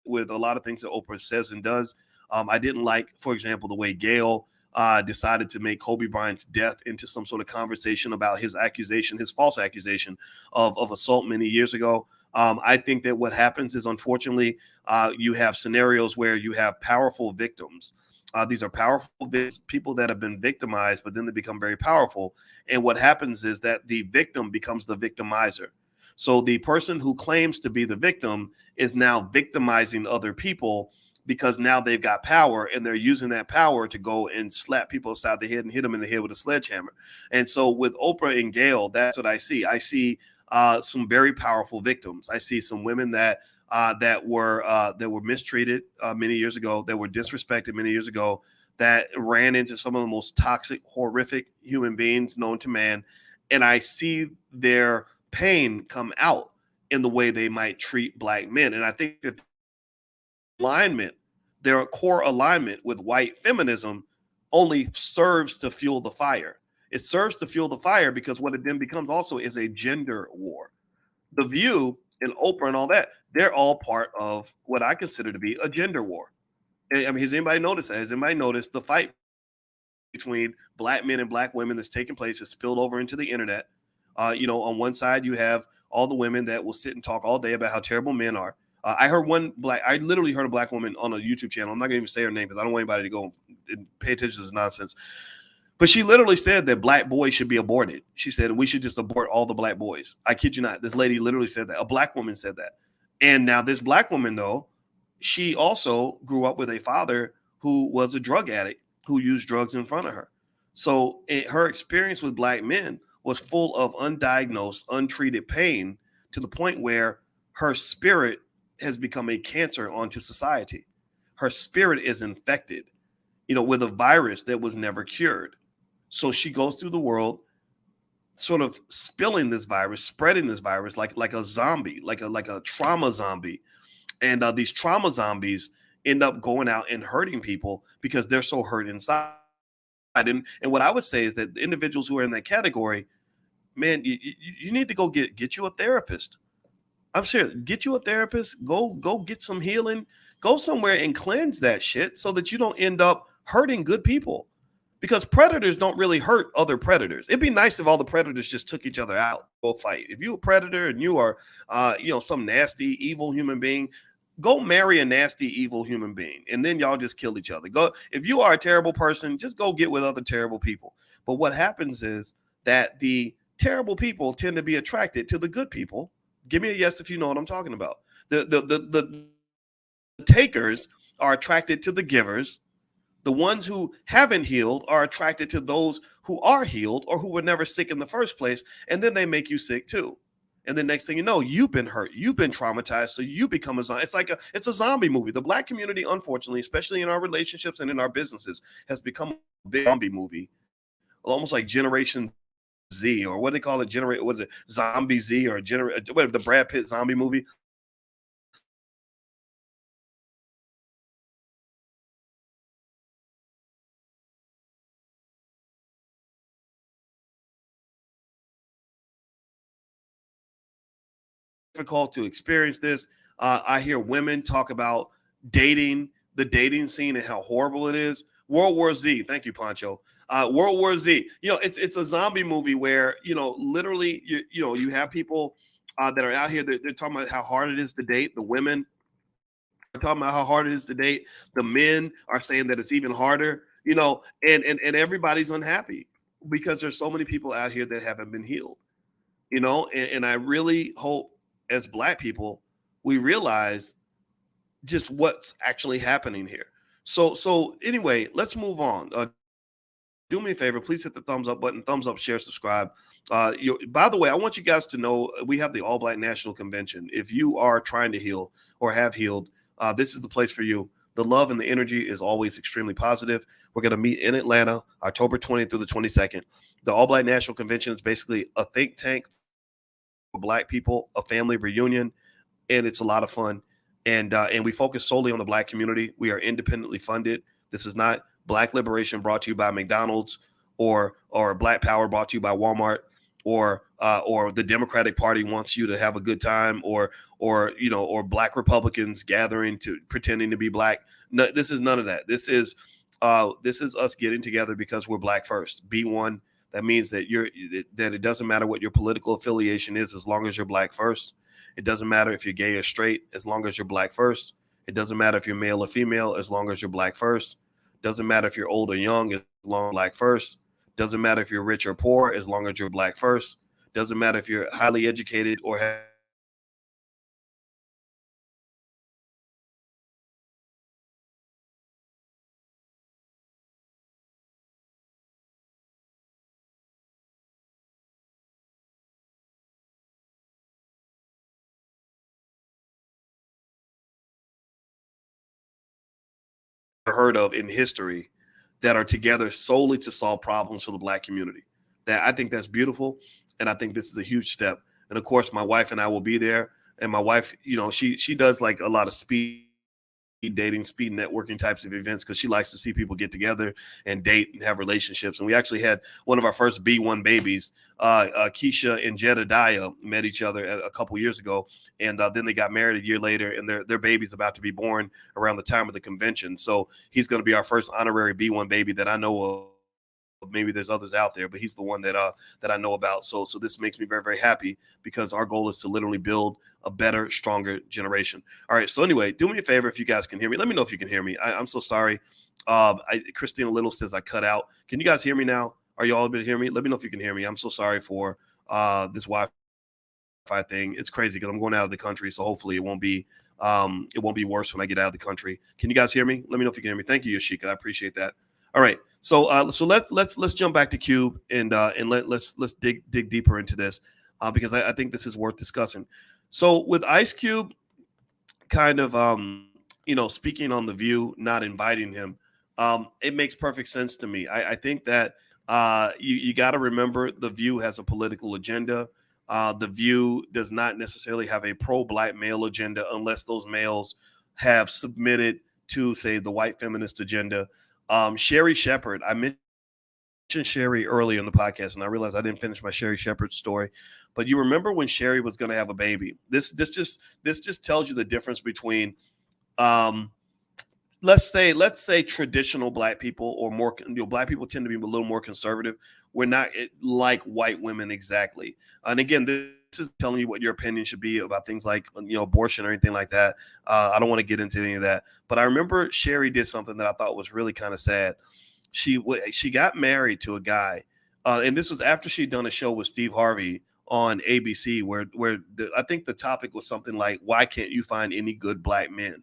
with a lot of things that Oprah says and does. I didn't like, for example, the way Gayle decided to make Kobe Bryant's death into some sort of conversation about his false accusation of assault many years ago. I think that what happens is, unfortunately, you have scenarios where you have powerful victims. These are powerful people that have been victimized, but then they become very powerful. And what happens is that the victim becomes the victimizer. So the person who claims to be the victim is now victimizing other people, because now they've got power and they're using that power to go and slap people upside the head and hit them in the head with a sledgehammer. And so with Oprah and Gayle, that's what I see. I see some very powerful victims. I see some women that were mistreated many years ago, that were disrespected many years ago, that ran into some of the most toxic, horrific human beings known to man. And I see their pain come out in the way they might treat black men. And I think that their core alignment with white feminism only serves to fuel the fire. It serves to fuel the fire because what it then becomes also is a gender war. The View and Oprah and all that, they're all part of what I consider to be a gender war. I mean, has anybody noticed that? Has anybody noticed the fight between black men and black women that's taking place has spilled over into the internet? On one side, you have all the women that will sit and talk all day about how terrible men are. I literally heard a black woman on a YouTube channel. I'm not gonna even say her name because I don't want anybody to go and pay attention to this nonsense. But she literally said that black boys should be aborted. She said we should just abort all the black boys. I kid you not. This lady literally said that. A black woman said that. And now this black woman, though, she also grew up with a father who was a drug addict who used drugs in front of her. So her experience with black men was full of undiagnosed, untreated pain, to the point where her spirit has become a cancer onto society. Her spirit is infected, with a virus that was never cured. So she goes through the world sort of spilling this virus, spreading this virus like a zombie, like a trauma zombie. And these trauma zombies end up going out and hurting people because they're so hurt inside. And what I would say is that the individuals who are in that category, man, you need to go get you a therapist. I'm serious. Get you a therapist. Go get some healing. Go somewhere and cleanse that shit so that you don't end up hurting good people. Because predators don't really hurt other predators. It'd be nice if all the predators just took each other out, go fight. If you're a predator and you are, some nasty, evil human being, go marry a nasty, evil human being, and then y'all just kill each other. Go. If you are a terrible person, just go get with other terrible people. But what happens is that the terrible people tend to be attracted to the good people. Give me a yes if you know what I'm talking about. The takers are attracted to the givers. The ones who haven't healed are attracted to those who are healed or who were never sick in the first place, and then they make you sick too. And the next thing you know, you've been hurt, you've been traumatized, so you become a zombie. It's a zombie movie. The black community, unfortunately, especially in our relationships and in our businesses, has become a big zombie movie, almost like Generation Z, or what do they call it? What is it? Zombie Z, or whatever, the Brad Pitt zombie movie. difficult to experience this. I hear women talk about dating, the dating scene, and how horrible it is. World War Z. Thank you, Pancho. World War Z. It's a zombie movie where literally you have people that are out here. They're talking about how hard it is to date. The women are talking about how hard it is to date. The men are saying that it's even harder. And everybody's unhappy because there's so many people out here that haven't been healed. And I really hope as Black people we realize just what's actually happening here. So anyway, let's move on. Do me a favor, please hit the thumbs up button, thumbs up, share, subscribe. By the way, I want you guys to know we have the All Black National Convention. If you are trying to heal or have healed, this is the place for you. The love and the energy is always extremely positive. We're going to meet in Atlanta, October 20th through the 22nd. The All Black National Convention is basically a think tank for Black people, a family reunion, and it's a lot of fun. And we focus solely on the Black community. We are independently funded. This is not Black liberation brought to you by McDonald's or Black power brought to you by Walmart or the Democratic Party wants you to have a good time or Black Republicans gathering to pretending to be Black. No, this is none of that. This is us getting together because we're Black first. Be one. That means that it doesn't matter what your political affiliation is as long as you're Black first. It doesn't matter if you're gay or straight as long as you're Black first. It doesn't matter if you're male or female as long as you're Black first. Doesn't matter if you're old or young as long as you're Black first. Doesn't matter if you're rich or poor as long as you're Black first. Doesn't matter if you're highly educated or have heard of in history that are together solely to solve problems for the Black community. That I think that's beautiful, and I think this is a huge step. And of course, my wife and I will be there. And my wife, she does like a lot of speed dating, speed networking types of events because she likes to see people get together and date and have relationships. And we actually had one of our first B1 babies. Keisha and Jedediah met each other a couple years ago, and then they got married a year later, and their baby's about to be born around the time of the convention. So he's going to be our first honorary B1 baby that I know of. Maybe there's others out there, but he's the one that I know about. So this makes me very, very happy because our goal is to literally build a better, stronger generation. All right. So anyway, do me a favor if you guys can hear me. Let me know if you can hear me. I'm so sorry. Christina Little says I cut out. Can you guys hear me now? Are you all able to hear me? Let me know if you can hear me. I'm so sorry for this Wi-Fi thing. It's crazy because I'm going out of the country, so hopefully it won't be worse when I get out of the country. Can you guys hear me? Let me know if you can hear me. Thank you, Yashika. I appreciate that. All right, so let's jump back to Cube and let's dig deeper into this because I think this is worth discussing. So with Ice Cube, kind of speaking on The View, not inviting him, it makes perfect sense to me. I think that you got to remember The View has a political agenda. The View does not necessarily have a pro-Black male agenda unless those males have submitted to, say, the white feminist agenda. Sherry Shepherd, I mentioned Sherry earlier in the podcast, and I realized I didn't finish my Sherry Shepherd story. But you remember when Sherry was going to have a baby? This just tells you the difference between, let's say traditional Black people or more. Black people tend to be a little more conservative. We're not like white women exactly. And again, this is telling you what your opinion should be about things like abortion or anything like that. I don't want to get into any of that. But I remember Sherry did something that I thought was really kind of sad. She got married to a guy, and this was after she'd done a show with Steve Harvey on ABC, where I think the topic was something like, "Why can't you find any good Black men?"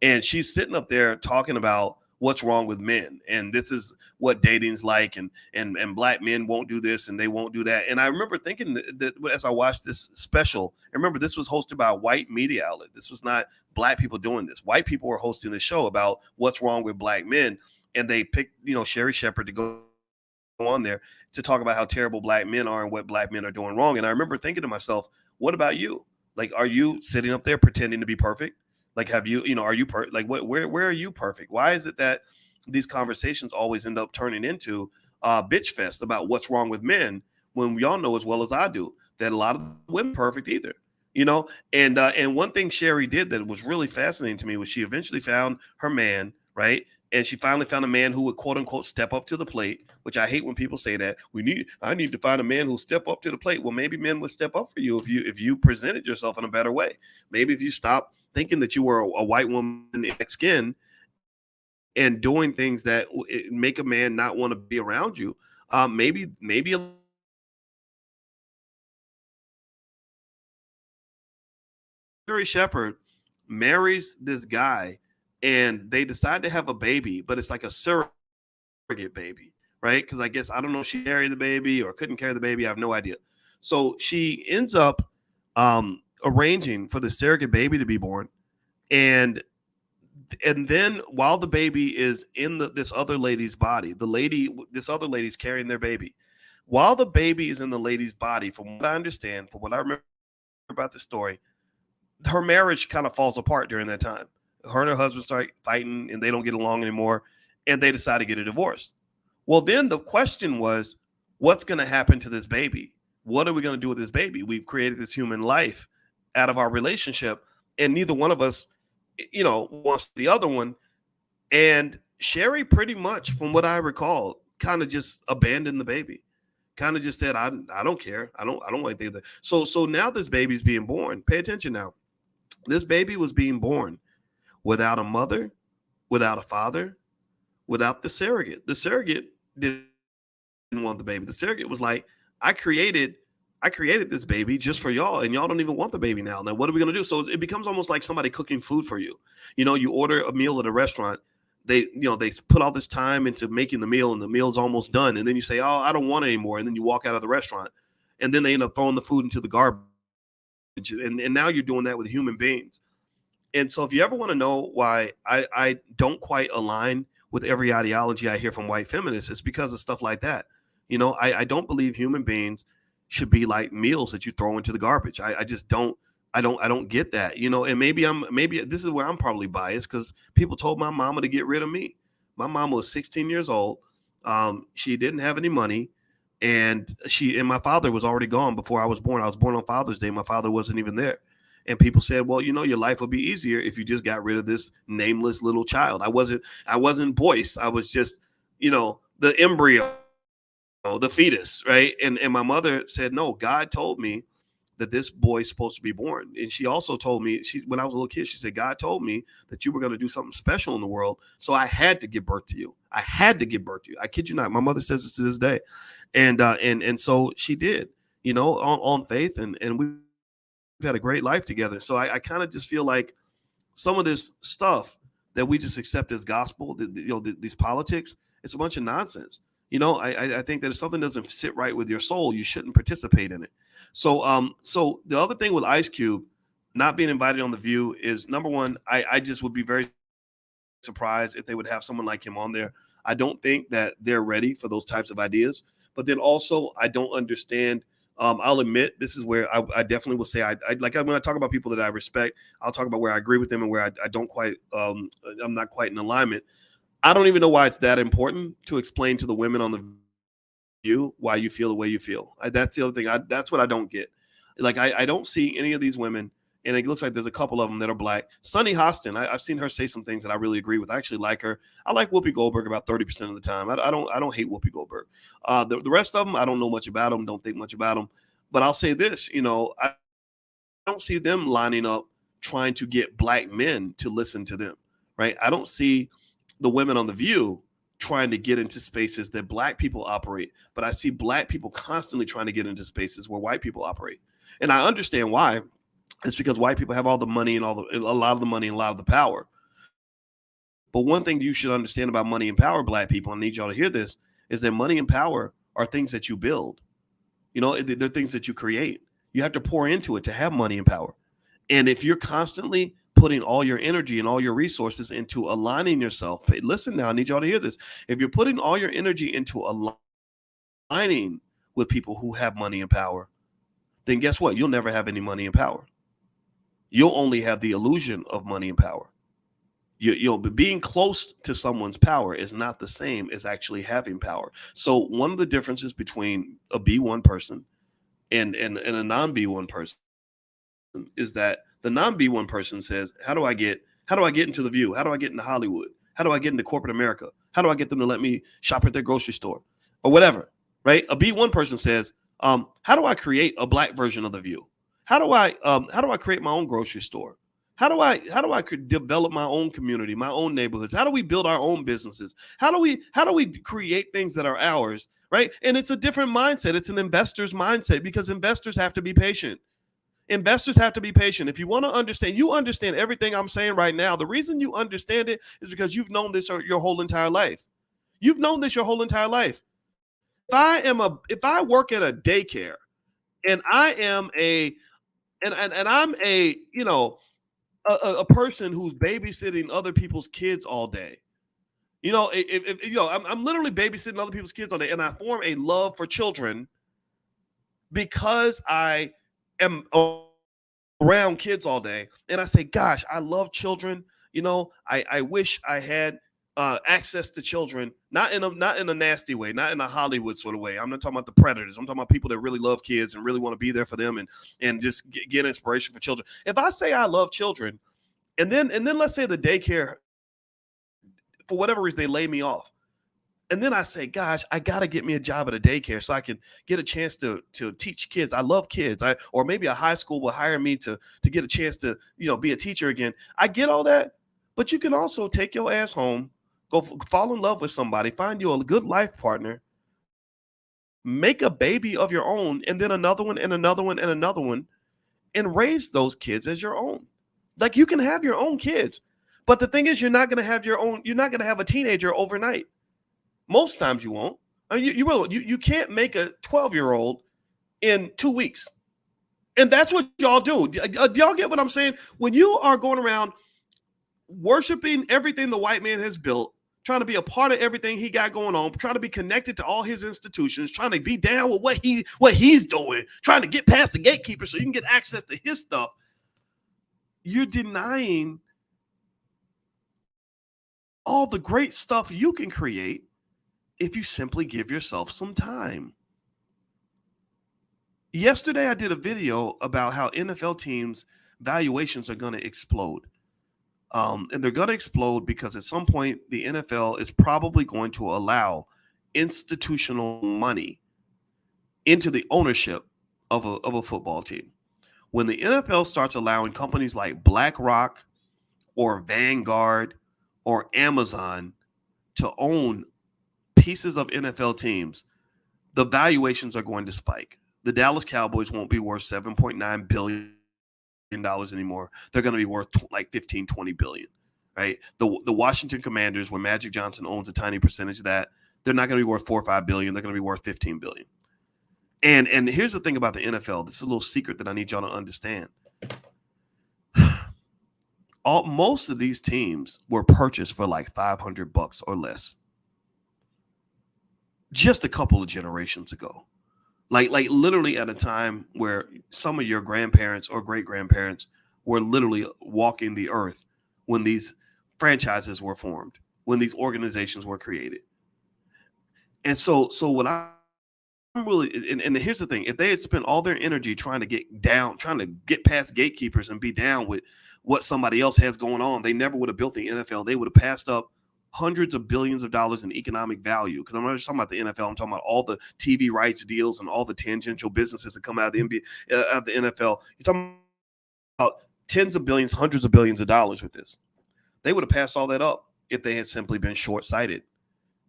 And she's sitting up there talking about what's wrong with men, and this is what dating's like, and Black men won't do this and they won't do that. And I remember thinking that as I watched this special, I remember this was hosted by a white media outlet. This was not Black people doing this. White people were hosting the show about what's wrong with Black men, and they picked Sherry Shepherd to go on there to talk about how terrible Black men are and what Black men are doing wrong. And I remember thinking to myself, what about you? Like, are you sitting up there pretending to be perfect? Like, have you, are you like, where are you perfect? Why is it that these conversations always end up turning into bitch fest about what's wrong with men when we all know as well as I do that a lot of women are perfect either? you know. And one thing Sherry did that was really fascinating to me was she eventually found her man, right? And she finally found a man who would quote unquote step up to the plate, which I hate when people say that. I need to find a man who'll step up to the plate. Well, maybe men would step up for you if you presented yourself in a better way. Maybe if you stop thinking that you were a white woman in skin and doing things that make a man not want to be around you. Maybe a Sherry Shepherd marries this guy and they decide to have a baby, but it's like a surrogate baby, right? Because I guess I don't know if she carried the baby or couldn't carry the baby. I have no idea. So she ends up arranging for the surrogate baby to be born, and then while the baby is in this other lady's body, this other lady's carrying their baby. While the baby is in the lady's body, from what I understand, from what I remember about the story, her marriage kind of falls apart during that time. Her and her husband start fighting and they don't get along anymore and they decide to get a divorce. Well, then the question was, what's going to happen to this baby? What are we going to do with this baby? We've created this human life out of our relationship, and neither one of us, wants the other one. And Sherry, pretty much, from what I recall, kind of just abandoned the baby. Kind of just said, I don't care. I don't want anything of that. So now this baby's being born. Pay attention now. This baby was being born without a mother, without a father, without the surrogate. The surrogate didn't want the baby. The surrogate was like, I created this baby just for y'all, and y'all don't even want the baby now. Now, what are we gonna do? So it becomes almost like somebody cooking food for you. You order a meal at a restaurant. They put all this time into making the meal, and the meal's almost done. And then you say, "Oh, I don't want it anymore." And then you walk out of the restaurant, and then they end up throwing the food into the garbage. And now you're doing that with human beings. And so if you ever want to know why I don't quite align with every ideology I hear from white feminists, it's because of stuff like that. I don't believe human beings should be like meals that you throw into the garbage. I just don't. I don't get that. And maybe this is where I'm probably biased because people told my mama to get rid of me. My mama was 16 years old. She didn't have any money, and my father was already gone before I was born. I was born on Father's Day. My father wasn't even there. And people said, well, your life would be easier if you just got rid of this nameless little child. I wasn't Boyce. I was just, the embryo, the fetus, right? And my mother said, no, God told me that this boy's supposed to be born. And she also told me, when I was a little kid, she said, God told me that you were going to do something special in the world. So I had to give birth to you. I had to give birth to you. I kid you not. My mother says this to this day. And so she did, on faith, and we've had a great life together. So I kind of just feel like some of this stuff that we just accept as gospel, these politics, it's a bunch of nonsense. I think that if something doesn't sit right with your soul, you shouldn't participate in it. So the other thing with Ice Cube not being invited on The View is, number one, I just would be very surprised if they would have someone like him on there. I don't think that they're ready for those types of ideas. But then also, I don't understand. I'll admit this is where I definitely will say I like when I talk about people that I respect. I'll talk about where I agree with them and where I don't quite. I'm not quite in alignment. I don't even know why it's that important to explain to the women on The View why you feel the way you feel. That's the other thing. That's what I don't get. Like I don't see any of these women, and it looks like there's a couple of them that are black. Sunny Hostin, I've seen her say some things that I really agree with. I actually like her. I like Whoopi Goldberg about 30% of the time. I don't hate Whoopi Goldberg. The rest of them, I don't know much about them. Don't think much about them. But I'll say this, I don't see them lining up trying to get black men to listen to them, right? I don't see the women on The View trying to get into spaces that black people operate, but I see black people constantly trying to get into spaces where white people operate. And I understand why. It's because white people have all the money and a lot of the money and a lot of the power. But one thing you should understand about money and power, black people, I need y'all to hear this, is that money and power are things that you build. They're things that you create. You have to pour into it to have money and power. And if you're constantly putting all your energy and all your resources into aligning yourself, listen now, I need y'all to hear this. If you're putting all your energy into aligning with people who have money and power, then guess what? You'll never have any money and power. You'll only have the illusion of money and power. Being close to someone's power is not the same as actually having power. So one of the differences between a B1 person and a non-B1 person is that the non-B1 person says, how do I get into The View? How do I get into Hollywood? How do I get into corporate America? How do I get them to let me shop at their grocery store or whatever, right? A B1 person says, how do I create a black version of The View? How do I create my own grocery store? How do I develop my own community, my own neighborhoods? How do we build our own businesses? How do we create things that are ours, right? And it's a different mindset. It's an investor's mindset because investors have to be patient. Investors have to be patient. If you want to understand, you understand everything I'm saying right now. The reason you understand it is because you've known this your whole entire life. You've known this your whole entire life. If I work at a daycare and I am I'm a person who's babysitting other people's kids all day. I'm literally babysitting other people's kids all day, and I form a love for children because I am around kids all day, and I say, gosh, I love children. I wish I had access to children, not in a nasty way, not in a Hollywood sort of way. I'm not talking about the predators. I'm talking about people that really love kids and really want to be there for them and just get inspiration for children. If I say I love children, and then let's say the daycare, for whatever reason, they lay me off. And then I say, gosh, I got to get me a job at a daycare so I can get a chance to teach kids. I love kids. Or maybe a high school will hire me to get a chance to, be a teacher again. I get all that. But you can also take your ass home, go fall in love with somebody, find you a good life partner, make a baby of your own, and then another one and another one and another one, and raise those kids as your own. Like, you can have your own kids. But the thing is, you're not going to have a teenager overnight. Most times you won't. I mean, you can't make a 12-year-old in 2 weeks. And that's what y'all do. Do y'all get what I'm saying? When you are going around worshiping everything the white man has built, trying to be a part of everything he got going on, trying to be connected to all his institutions, trying to be down with what he's doing, trying to get past the gatekeeper so you can get access to his stuff, you're denying all the great stuff you can create if you simply give yourself some time. Yesterday, I did a video about how NFL teams' valuations are going to explode. And they're going to explode because at some point, the NFL is probably going to allow institutional money into the ownership of a football team. When the NFL starts allowing companies like BlackRock or Vanguard or Amazon to own pieces of NFL teams, the valuations are going to spike. The Dallas Cowboys won't be worth $7.9 billion anymore. They're going to be worth like 15, 20 billion, right? The Washington Commanders, where Magic Johnson owns a tiny percentage of that, they're not going to be worth 4 or 5 billion. They're going to be worth 15 billion. And here's the thing about the NFL. This is a little secret that I need y'all to understand. Most of these teams were purchased for like $500 or less just a couple of generations ago. Like literally at a time where some of your grandparents or great-grandparents were literally walking the earth when these franchises were formed, when these organizations were created. And so what I'm really, and here's the thing, if they had spent all their energy trying to get past gatekeepers and be down with what somebody else has going on, they never would have built the NFL. They would have passed up hundreds of billions of dollars in economic value. Because I'm not just talking about the NFL. I'm talking about all the TV rights deals and all the tangential businesses that come out of the NBA, out of the NFL. You're talking about tens of billions, hundreds of billions of dollars with this. They would have passed all that up if they had simply been short-sighted.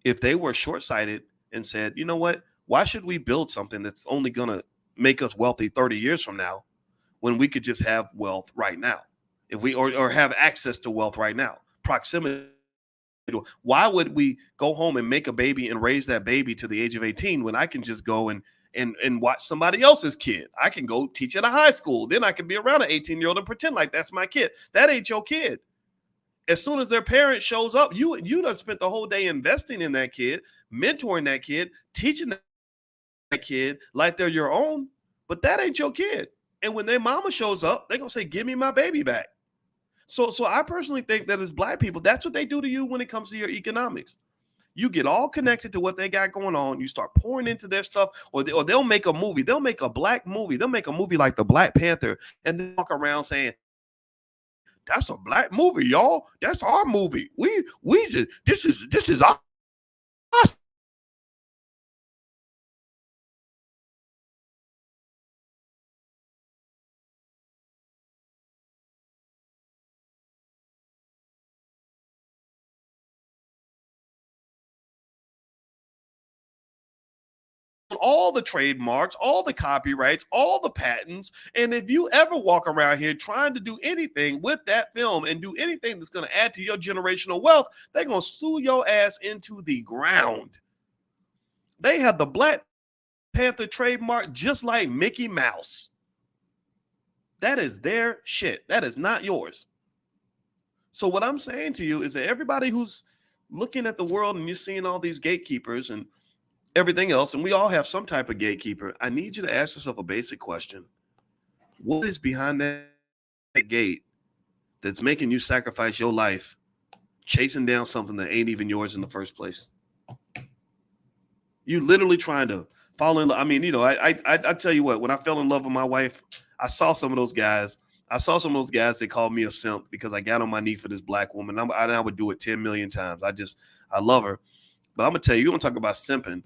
If they were short-sighted and said, you know what, why should we build something that's only going to make us wealthy 30 years from now when we could just have wealth right now? If we or have access to wealth right now, proximity. Why would we go home and make a baby and raise that baby to the age of 18 when I can just go and watch somebody else's kid? I can go teach at a high school. Then I can be around an 18-year-old and pretend like that's my kid. That ain't your kid. As soon as their parent shows up, you done spent the whole day investing in that kid, mentoring that kid, teaching that kid like they're your own, but that ain't your kid. And when their mama shows up, they're going to say, give me my baby back. So I personally think that as Black people, that's what they do to you when it comes to your economics. You get all connected to what they got going on. You start pouring into their stuff, or they'll make a movie. They'll make a black movie. They'll make a movie like the Black Panther, and then walk around saying, "That's a black movie, y'all. That's our movie. We just, this is our." All the trademarks, all the copyrights, all the patents. And if you ever walk around here trying to do anything with that film and do anything that's going to add to your generational wealth, they're going to sue your ass into the ground. They have the Black Panther trademark just like Mickey Mouse. That is their shit. That is not yours. So what I'm saying to you is that everybody who's looking at the world and you're seeing all these gatekeepers and everything else, and we all have some type of gatekeeper, I need you to ask yourself a basic question. What is behind that gate that's making you sacrifice your life chasing down something that ain't even yours in the first place? You literally trying to fall in love. I mean, I tell you what, when I fell in love with my wife, I saw some of those guys. That called me a simp because I got on my knee for this black woman. I would do it 10 million times. I love her. But I'm going to tell you, you want to talk about simping.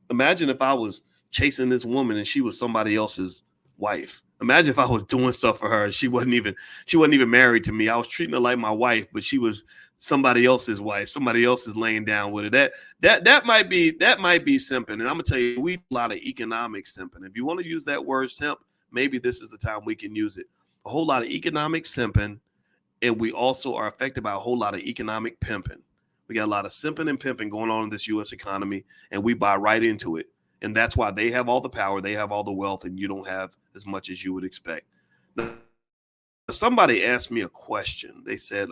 Imagine if I was chasing this woman and she was somebody else's wife. Imagine if I was doing stuff for her and she wasn't even married to me. I was treating her like my wife, but she was somebody else's wife. Somebody else is laying down with her. That might be simping. And I'm gonna tell you, we do a lot of economic simping. If you want to use that word simp, maybe this is the time we can use it. A whole lot of economic simping, and we also are affected by a whole lot of economic pimping. We got a lot of simping and pimping going on in this U.S. economy, and we buy right into it. And that's why they have all the power, they have all the wealth, and you don't have as much as you would expect. Now, somebody asked me a question. They said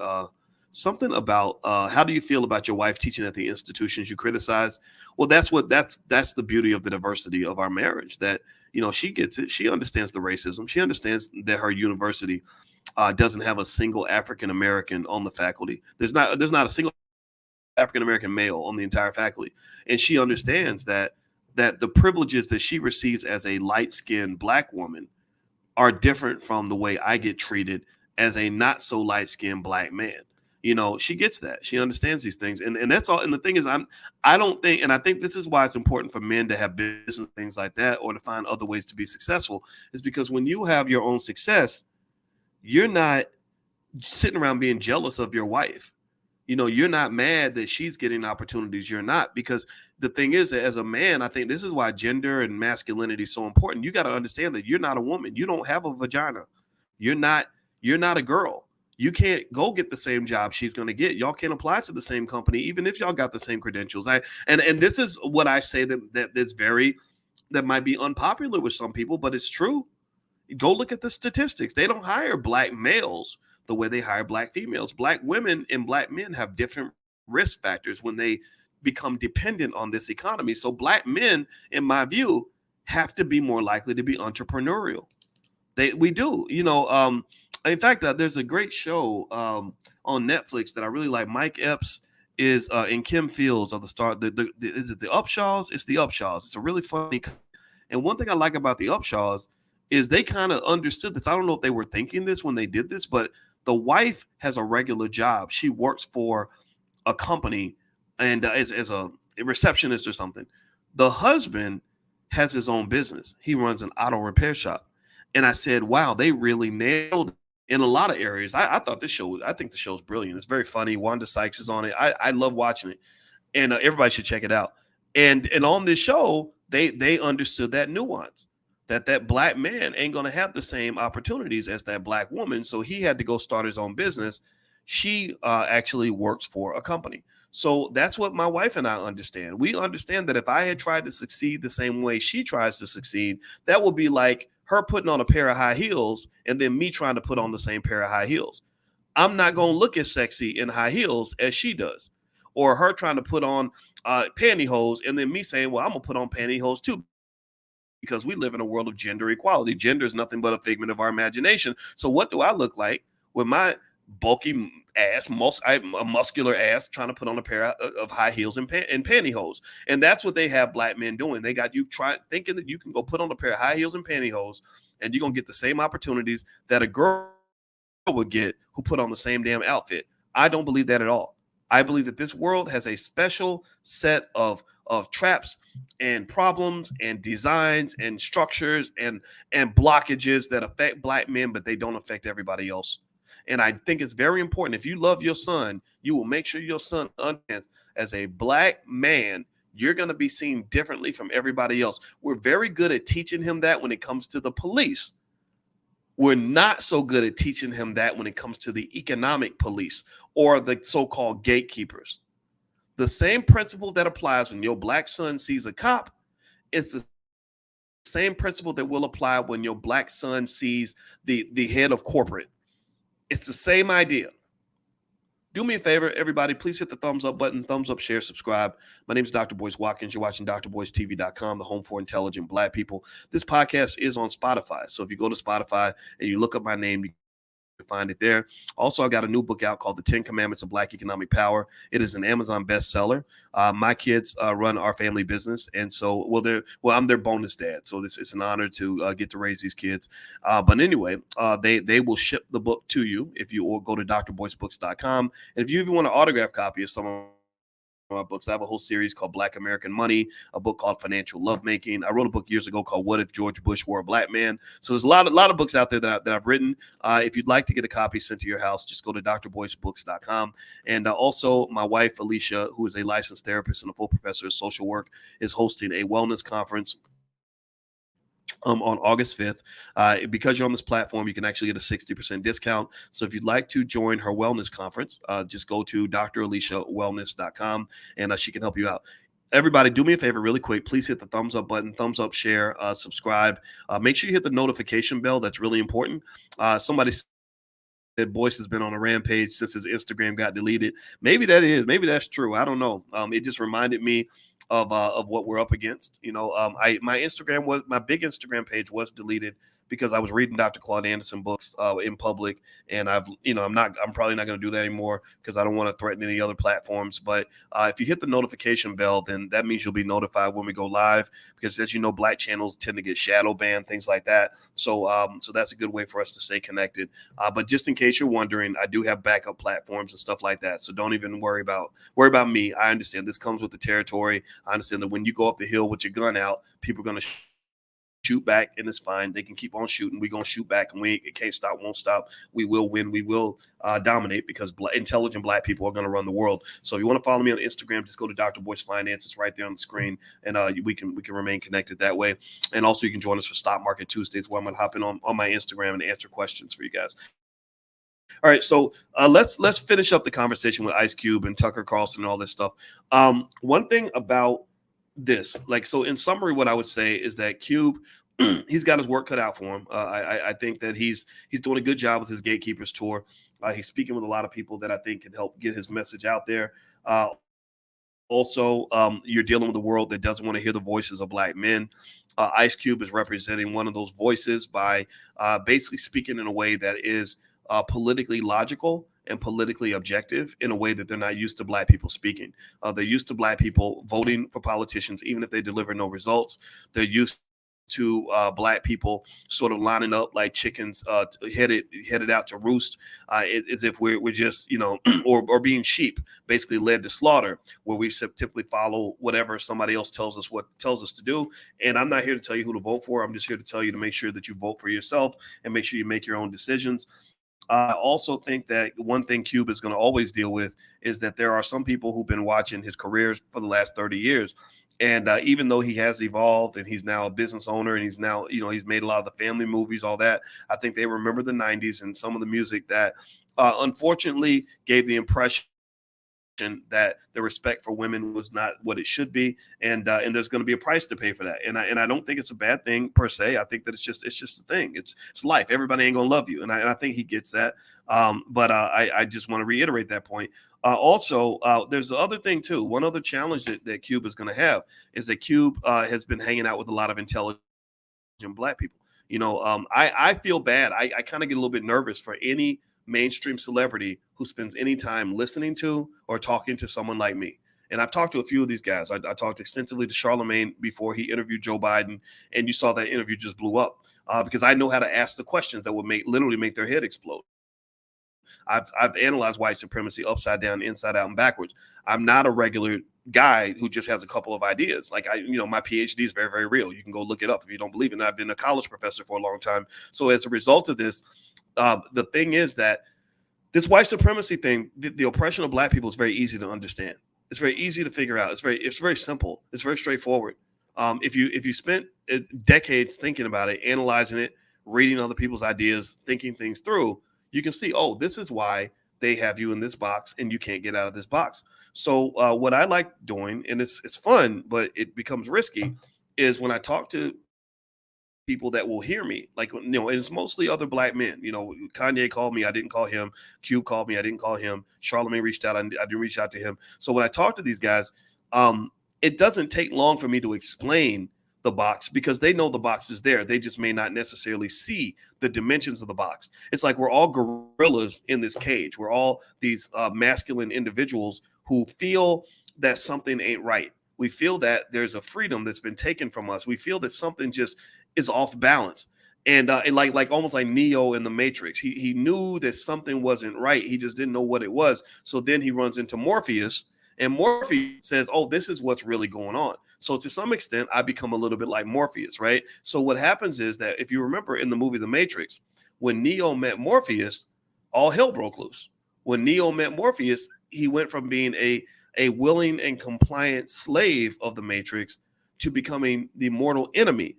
something about how do you feel about your wife teaching at the institutions you criticize? Well, that's the beauty of the diversity of our marriage. That she gets it. She understands the racism. She understands that her university doesn't have a single African American on the faculty. There's not a single African-American male on the entire faculty. And she understands that the privileges that she receives as a light-skinned black woman are different from the way I get treated as a not so light-skinned black man. She gets that. She understands these things. And that's all. And the thing is, I think this is why it's important for men to have business and things like that, or to find other ways to be successful, is because when you have your own success, you're not sitting around being jealous of your wife. You're not mad that she's getting opportunities. You're not, because the thing is that as a man, I think this is why gender and masculinity is so important. You got to understand that you're not a woman. You don't have a vagina. You're not a girl. You can't go get the same job she's going to get. Y'all can't apply to the same company, even if y'all got the same credentials. And this is what I say that might be unpopular with some people, but it's true. Go look at the statistics. They don't hire black males the way they hire black females. Black women and black men have different risk factors when they become dependent on this economy. So black men, in my view, have to be more likely to be entrepreneurial. We do. In fact, there's a great show on Netflix that I really like. Mike Epps is and Kim Fields of the Star. Is it the Upshaws? It's the Upshaws. It's a really funny. And one thing I like about the Upshaws is they kind of understood this. I don't know if they were thinking this when they did this, but the wife has a regular job. She works for a company and as a receptionist or something. The husband has his own business. He runs an auto repair shop. And I said, wow, they really nailed it in a lot of areas. I think the show's brilliant. It's very funny. Wanda Sykes is on it. I love watching it. And everybody should check it out. And on this show, they understood that nuance. That black man ain't going to have the same opportunities as that black woman. So he had to go start his own business. She actually works for a company. So that's what my wife and I understand. We understand that if I had tried to succeed the same way she tries to succeed, that would be like her putting on a pair of high heels and then me trying to put on the same pair of high heels. I'm not going to look as sexy in high heels as she does. Or her trying to put on pantyhose and then me saying, well, I'm going to put on pantyhose too. Because we live in a world of gender equality. Gender is nothing but a figment of our imagination. So what do I look like with my bulky ass, a muscular ass, trying to put on a pair of high heels and pantyhose. And that's what they have black men doing. They got you thinking that you can go put on a pair of high heels and pantyhose and you're going to get the same opportunities that a girl would get who put on the same damn outfit. I don't believe that at all. I believe that this world has a special set of traps and problems and designs and structures and blockages that affect black men, but they don't affect everybody else. And I think it's very important. If you love your son, you will make sure your son understands as a black man, you're going to be seen differently from everybody else. We're very good at teaching him that when it comes to the police. We're not so good at teaching him that when it comes to the economic police or the so-called gatekeepers. The same principle that applies when your black son sees a cop, it's the same principle that will apply when your black son sees the head of corporate. It's the same idea. Do me a favor, everybody, please hit the thumbs up button, thumbs up, share, subscribe. My name is Dr. Boyce Watkins. You're watching drboycetv.com, the home for intelligent black people. This podcast is on Spotify. So if you go to Spotify and you look up my name, you can find it there. Also, I got a new book out called The 10 Commandments of Black Economic Power. It is an Amazon bestseller. My kids run our family business. And so, I'm their bonus dad. So it's an honor to get to raise these kids. But anyway, they will ship the book to you if you go to drboycebooks.com. And if you even want an autograph copy of some of my books, I have a whole series called Black American Money, a book called Financial Lovemaking. I wrote a book years ago called What If George Bush Were a Black Man? So there's a lot of books out there that I've written. If you'd like to get a copy sent to your house, just go to drboycebooks.com. And also my wife, Alicia, who is a licensed therapist and a full professor of social work, is hosting a wellness conference on August 5th. Because you're on this platform, you can actually get a 60% discount. So if you'd like to join her wellness conference, just go to draliciawellness.com and she can help you out. Everybody, do me a favor really quick. Please hit the thumbs up button, thumbs up, share, subscribe. Make sure you hit the notification bell. That's really important. Somebody said Boyce has been on a rampage since his Instagram got deleted. Maybe that's true. I don't know. It just reminded me of what we're up against. My big Instagram page was deleted because I was reading Dr. Claude Anderson books in public, and I'm probably not going to do that anymore because I don't want to threaten any other platforms. But if you hit the notification bell, then that means you'll be notified when we go live, because as you know, black channels tend to get shadow banned, things like that. So that's a good way for us to stay connected. But just in case you're wondering, I do have backup platforms and stuff like that. So don't even worry about me. I understand this comes with the territory. I understand that when you go up the hill with your gun out, people are going to shoot back, and it's fine. They can keep on shooting. We're going to shoot back, and it can't stop, won't stop. We will win. We will dominate, because intelligent black people are going to run the world. So if you want to follow me on Instagram, just go to Dr. Boyce Finance. It's right there on the screen, and we can remain connected that way. And also you can join us for Stock Market Tuesdays, where I'm going to hop in on my Instagram and answer questions for you guys. All right, so let's finish up the conversation with Ice Cube and Tucker Carlson and all this stuff. One thing about this, so in summary, what I would say is that Cube, he's got his work cut out for him. I think that he's doing a good job with his Gatekeepers tour. He's speaking with a lot of people that I think can help get his message out there. Also, you're dealing with a world that doesn't want to hear the voices of black men. Ice Cube is representing one of those voices by basically speaking in a way that is politically logical and politically objective, in a way that they're not used to black people speaking. They're used to black people voting for politicians, even if they deliver no results. They're used to black people sort of lining up like chickens headed out to roost, as if we're just, or being sheep, basically led to slaughter, where we typically follow whatever somebody else tells us to do. And I'm not here to tell you who to vote for. I'm just here to tell you to make sure that you vote for yourself and make sure you make your own decisions. I also think that one thing Cube is going to always deal with is that there are some people who've been watching his careers for the last 30 years. And even though he has evolved and he's now a business owner, and he's now, he's made a lot of the family movies, all that, I think they remember the 90s and some of the music that unfortunately gave the impression that the respect for women was not what it should be, and there's going to be a price to pay for that. And I don't think it's a bad thing per se. I think that it's just a thing. It's life. Everybody ain't gonna love you, and I think he gets that. But I just want to reiterate that point. Also, there's the other thing too. One other challenge that Cube is going to have is that Cube has been hanging out with a lot of intelligent black people. I feel bad. I kind of get a little bit nervous for any mainstream celebrity who spends any time listening to or talking to someone like me. And I've talked to a few of these guys. I talked extensively to Charlemagne before he interviewed Joe Biden, and you saw that interview just blew up because I know how to ask the questions that would literally make their head explode. I've analyzed white supremacy upside down, inside out, and backwards. I'm not a regular guy who just has a couple of ideas. Like my PhD is very, very real. You can go look it up if you don't believe it. And I've been a college professor for a long time. So as a result of this, the thing is that this white supremacy thing, the oppression of black people is very easy to understand. It's very easy to figure out. It's very simple. It's very straightforward. If you spent decades thinking about it, analyzing it, reading other people's ideas, thinking things through, you can see, oh, this is why they have you in this box and you can't get out of this box. So what I like doing, and it's fun, but it becomes risky, is when I talk to people that will hear me, like, and it's mostly other black men. Kanye called me, I didn't call him. Cube called me, I didn't call him. Charlemagne reached out, I didn't reach out to him. So when I talk to these guys, it doesn't take long for me to explain the box because they know the box is there. They just may not necessarily see the dimensions of the box. It's like we're all gorillas in this cage. We're all these masculine individuals who feel that something ain't right. We feel that there's a freedom that's been taken from us. We feel that something just is off balance. And like almost like Neo in the Matrix. He knew that something wasn't right. He just didn't know what it was. So then he runs into Morpheus, and Morpheus says, oh, this is what's really going on. So to some extent, I become a little bit like Morpheus, right? So what happens is that if you remember in the movie The Matrix, when Neo met Morpheus, all hell broke loose. When Neo met Morpheus, he went from being a willing and compliant slave of the Matrix to becoming the mortal enemy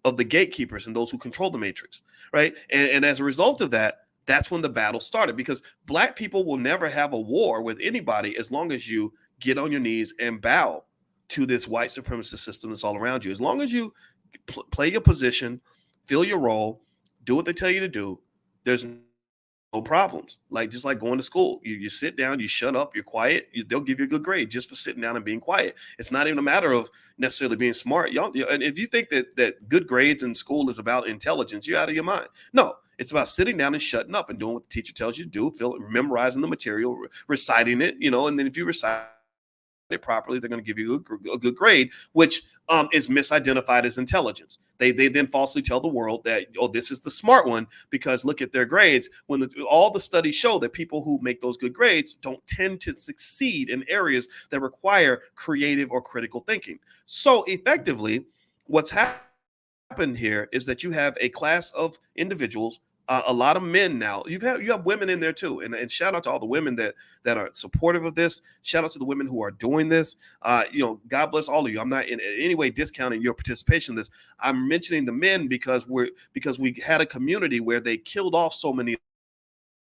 of the gatekeepers and those who control the Matrix, right? And as a result of that, that's when the battle started, because black people will never have a war with anybody as long as you get on your knees and bow to this white supremacist system that's all around you. As long as you play your position, fill your role, do what they tell you to do, there's no problems. Just like going to school, you sit down, you shut up, you're quiet, they'll give you a good grade just for sitting down and being quiet. It's not even a matter of necessarily being smart. And if you think that good grades in school is about intelligence, you're out of your mind. No, it's about sitting down and shutting up and doing what the teacher tells you to do, memorizing the material, reciting it, and then if you recite it properly, they're going to give you a good grade, which is misidentified as intelligence. They then falsely tell the world that, oh, this is the smart one because look at their grades. When all the studies show that people who make those good grades don't tend to succeed in areas that require creative or critical thinking. So effectively, what's happened here is that you have a class of individuals, a lot of men now. You have women in there too, and shout out to all the women that are supportive of this. Shout out to the women who are doing this. God bless all of you. I'm not in any way discounting your participation in this. I'm mentioning the men because we had a community where they killed off so many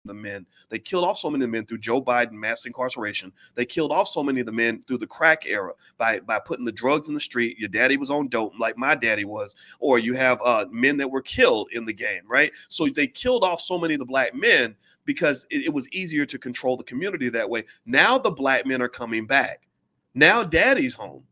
the men. They killed off so many of the men through Joe Biden mass incarceration. They killed off so many of the men through the crack era by putting the drugs in the street. Your daddy was on dope like my daddy was, or you have men that were killed in the game, right? So they killed off so many of the black men because it was easier to control the community that way. Now the black men are coming back. Now daddy's home.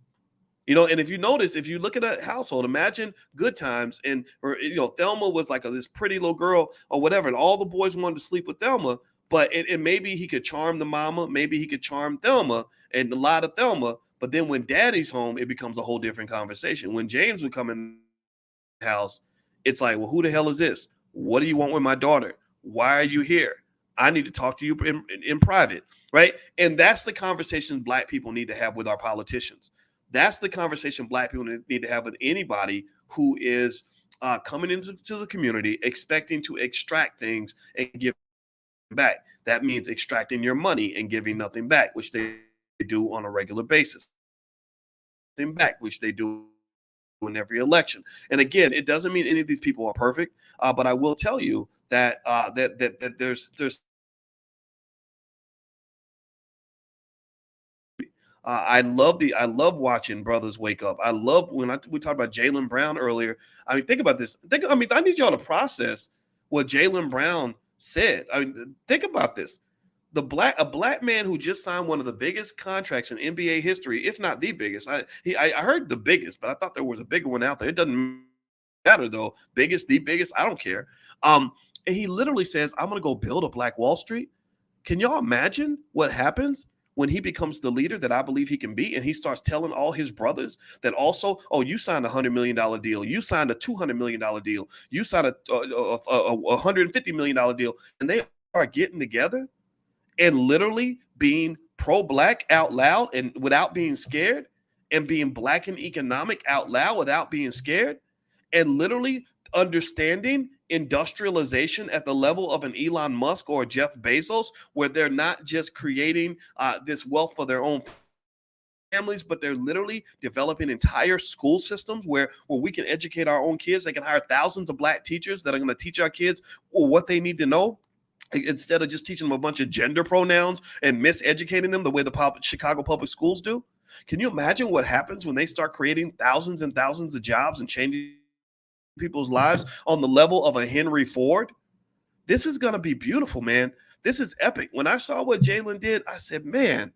And if you notice, if you look at a household, imagine Good Times, Thelma was like this pretty little girl or whatever, and all the boys wanted to sleep with Thelma, but and maybe he could charm the mama, maybe he could charm Thelma and a lot of Thelma, but then when daddy's home, it becomes a whole different conversation. When James would come in the house, it's like, well, who the hell is this? What do you want with my daughter? Why are you here? I need to talk to you in private, right? And that's the conversation black people need to have with our politicians. That's the conversation black people need to have with anybody who is coming into the community expecting to extract things and give back. That means extracting your money and giving nothing back, which they do on a regular basis. Which they do in every election. And again, it doesn't mean any of these people are perfect, but I will tell you that that there's I love watching brothers wake up. I love we talked about Jaylen Brown earlier. I mean, think about this. I need y'all to process what Jaylen Brown said. I mean, think about this. A black man who just signed one of the biggest contracts in NBA history, if not the biggest. I heard the biggest, but I thought there was a bigger one out there. It doesn't matter though. The biggest, I don't care. And he literally says, I'm going to go build a Black Wall Street. Can y'all imagine what happens when he becomes the leader that I believe he can be? And he starts telling all his brothers that also, oh, you signed $100 million deal. You signed a $200 million deal. You signed a $150 million deal. And they are getting together and literally being pro-Black out loud and without being scared, and being Black and economic out loud without being scared, and literally understanding industrialization at the level of an Elon Musk or Jeff Bezos, where they're not just creating this wealth for their own families, but they're literally developing entire school systems where we can educate our own kids. They can hire thousands of Black teachers that are going to teach our kids what they need to know, instead of just teaching them a bunch of gender pronouns and miseducating them the way the Chicago public schools do. Can you imagine what happens when they start creating thousands and thousands of jobs and changing people's lives on the level of a Henry Ford? This is going to be beautiful, man. This is epic. When I saw what Jalen did, I said, man,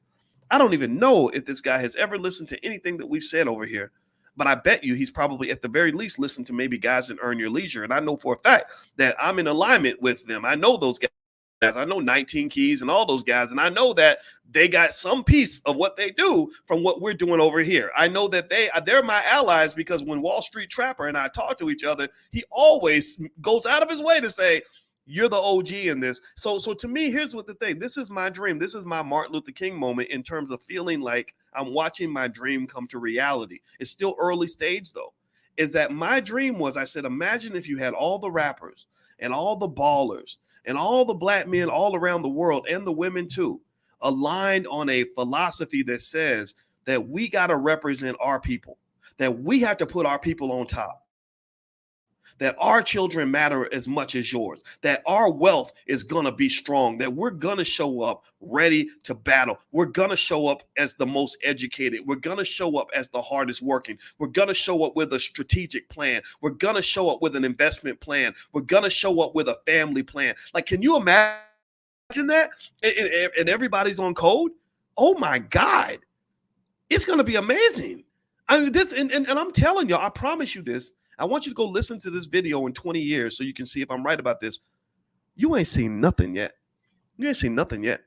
I don't even know if this guy has ever listened to anything that we've said over here. But I bet you he's probably at the very least listened to maybe guys that Earn Your Leisure. And I know for a fact that I'm in alignment with them. I know those guys. I know 19 Keys and all those guys, and I know that they got some piece of what they do from what we're doing over here. I know that they're my allies, because when Wall Street Trapper and I talk to each other, he always goes out of his way to say, you're the OG in this. So to me, here's what the thing. This is my dream. This is my Martin Luther King moment in terms of feeling like I'm watching my dream come to reality. It's still early stage, though. Is that my dream was, I said, imagine if you had all the rappers and all the ballers and all the Black men all around the world, and the women too, aligned on a philosophy that says that we got to represent our people, that we have to put our people on top, that our children matter as much as yours, that our wealth is going to be strong, that we're going to show up ready to battle. We're going to show up as the most educated. We're going to show up as the hardest working. We're going to show up with a strategic plan. We're going to show up with an investment plan. We're going to show up with a family plan. Like, can you imagine that? And everybody's on code? Oh my God. It's going to be amazing. I mean, this, and I'm telling y'all, I promise you this. I want you to go listen to this video in 20 years so you can see if I'm right about this. You ain't seen nothing yet. You ain't seen nothing yet.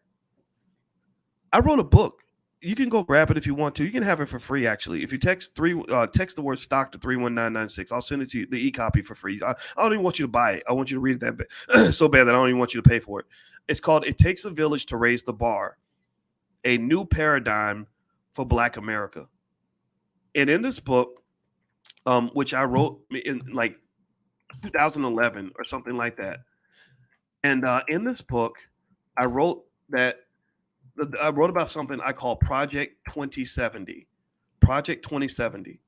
I wrote a book. You can go grab it if you want to. You can have it for free, actually. If you text the word stock to 31996, I'll send it to you, the e-copy for free. I don't even want you to buy it. I want you to read it that so bad that I don't even want you to pay for it. It's called It Takes a Village to Raise the Bar, a New Paradigm for Black America. And in this book, which I wrote in like 2011 or something like that. And in this book, I wrote about something I call Project 2070. Project 2070.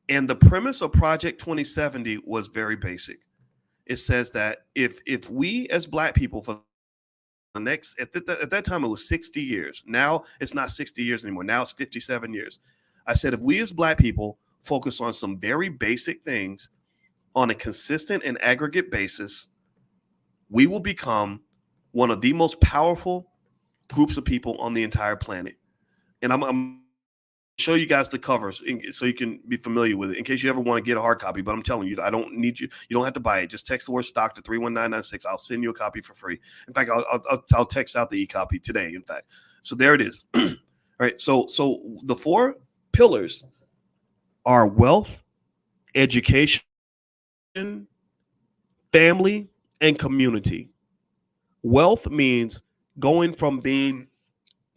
And the premise of Project 2070 was very basic. It says that if we as Black people for the next, at that time it was 60 years. Now it's not 60 years anymore. Now it's 57 years. I said, if we as Black people focus on some very basic things on a consistent and aggregate basis, we will become one of the most powerful groups of people on the entire planet. And I'm going to show you guys the covers so you can be familiar with it in case you ever want to get a hard copy. But I'm telling you, I don't need you. You don't have to buy it. Just text the word stock to 31996. I'll send you a copy for free. In fact, I'll text out the e-copy today, in fact. So there it is. All right. So the 4 pillars are wealth, education, family, and community. Wealth means going from being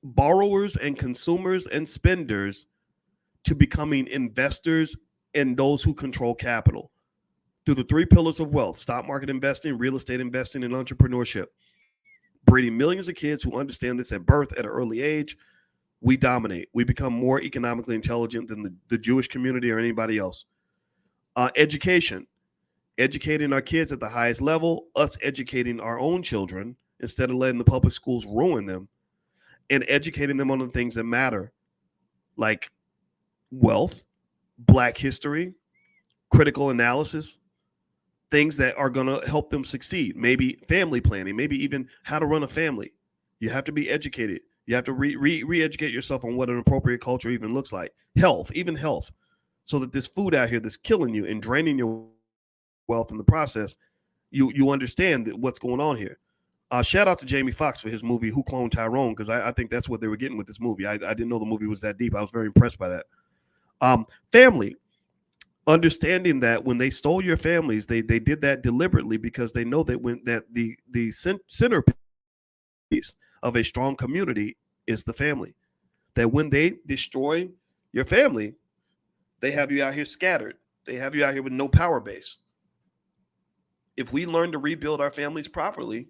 borrowers and consumers and spenders to becoming investors and those who control capital through the 3 pillars of wealth: stock market investing, real estate investing, and entrepreneurship. Breeding millions of kids who understand this at birth at an early age, we dominate. We become more economically intelligent than the Jewish community or anybody else. Education, educating our kids at the highest level, us educating our own children instead of letting the public schools ruin them, and educating them on the things that matter, like wealth, Black history, critical analysis, things that are going to help them succeed. Maybe family planning, maybe even how to run a family. You have to be educated. You have to re-educate yourself on what an appropriate culture even looks like. Health, even health, so that this food out here that's killing you and draining your wealth in the process, you understand what's going on here. Shout out to Jamie Foxx for his movie Who Cloned Tyrone, because I think that's what they were getting with this movie. I didn't know the movie was that deep. I was very impressed by that. Family, understanding that when they stole your families, they did that deliberately because they know that the centerpiece of a strong community is the family. That when they destroy your family, they have you out here scattered. They have you out here with no power base. If we learn to rebuild our families properly,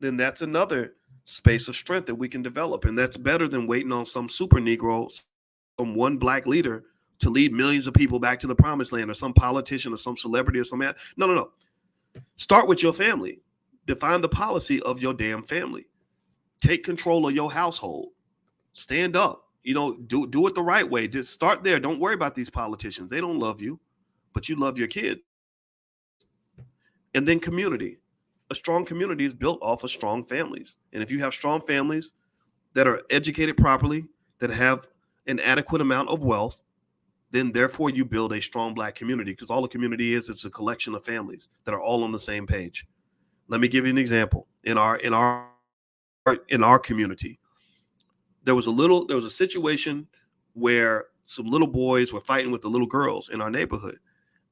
then that's another space of strength that we can develop. And that's better than waiting on some super Negro, some one black leader to lead millions of people back to the promised land, or some politician or some celebrity or some. No. Start with your family. Define the policy of your damn family. Take control of your household. Stand up. Do it the right way. Just start there. Don't worry about these politicians. They don't love you, but you love your kids. And then community. A strong community is built off of strong families. And if you have strong families that are educated properly, that have an adequate amount of wealth, then therefore you build a strong black community, because all a community is, it's a collection of families that are all on the same page. Let me give you an example. In our community, there was a situation where some little boys were fighting with the little girls in our neighborhood,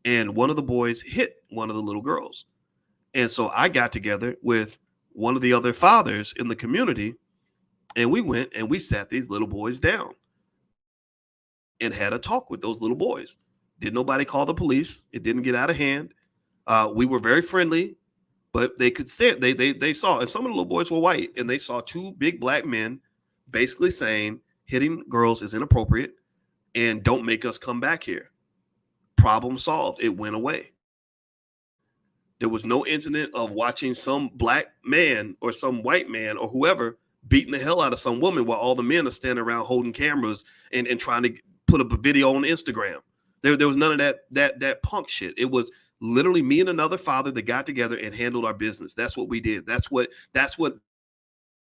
and one of the boys hit one of the little girls. And so I got together with one of the other fathers in the community, and we went and we sat these little boys down and had a talk with those little boys. Did nobody call the police? It didn't get out of hand. We were very friendly, but they could stand. They saw, and some of the little boys were white, and they saw two big black men basically saying hitting girls is inappropriate and don't make us come back here. Problem solved. It went away. There was no incident of watching some black man or some white man or whoever beating the hell out of some woman while all the men are standing around holding cameras and trying to put up a video on Instagram. There was none of that punk shit. It was literally me and another father that got together and handled our business. That's what we did.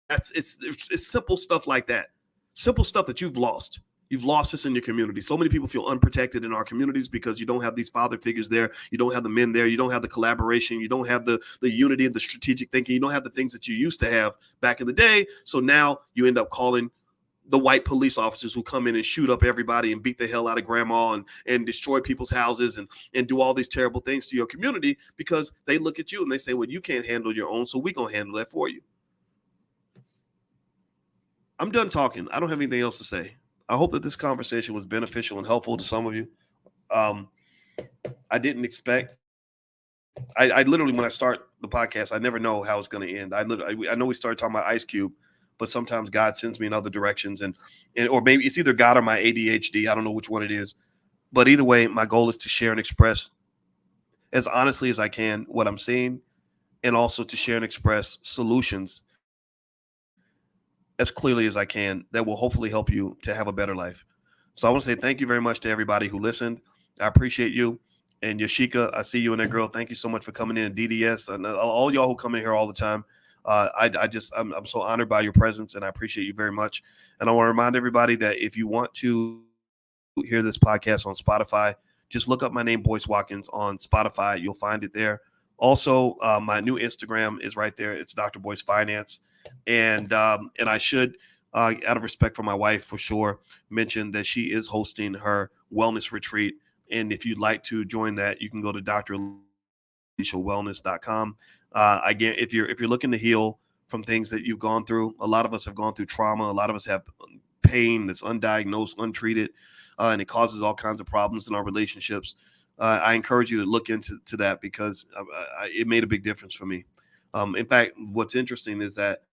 It's simple stuff like that. Simple stuff that you've lost. You've lost this in your community. So many people feel unprotected in our communities because you don't have these father figures there. You don't have the men there. You don't have the collaboration. You don't have the unity and the strategic thinking. You don't have the things that you used to have back in the day. So now you end up calling the white police officers who come in and shoot up everybody and beat the hell out of grandma and destroy people's houses and do all these terrible things to your community because they look at you and they say, well, you can't handle your own, so we're going to handle that for you. I'm done talking. I don't have anything else to say. I hope that this conversation was beneficial and helpful to some of you. I didn't expect. I literally, when I start the podcast, I never know how it's going to end. I know we started talking about Ice Cube, but sometimes God sends me in other directions, and or maybe it's either God or my ADHD. I don't know which one it is, but either way, my goal is to share and express as honestly as I can what I'm seeing, and also to share and express solutions as clearly as I can that will hopefully help you to have a better life. So I want to say thank you very much to everybody who listened. I appreciate you. And Yashika, I see you in there, girl. Thank you so much for coming in. DDS and all y'all who come in here all the time. I'm so honored by your presence, and I appreciate you very much. And I want to remind everybody that if you want to hear this podcast on Spotify, just look up my name, Boyce Watkins, on Spotify. You'll find it there. Also, my new Instagram is right there. It's Dr. Boyce Finance. And I should, out of respect for my wife, for sure, mention that she is hosting her wellness retreat. And if you'd like to join that, you can go to draliciawellness.com. Again, if you're looking to heal from things that you've gone through, a lot of us have gone through trauma. A lot of us have pain that's undiagnosed, untreated, and it causes all kinds of problems in our relationships. I encourage you to look into that because it made a big difference for me. In fact, what's interesting is that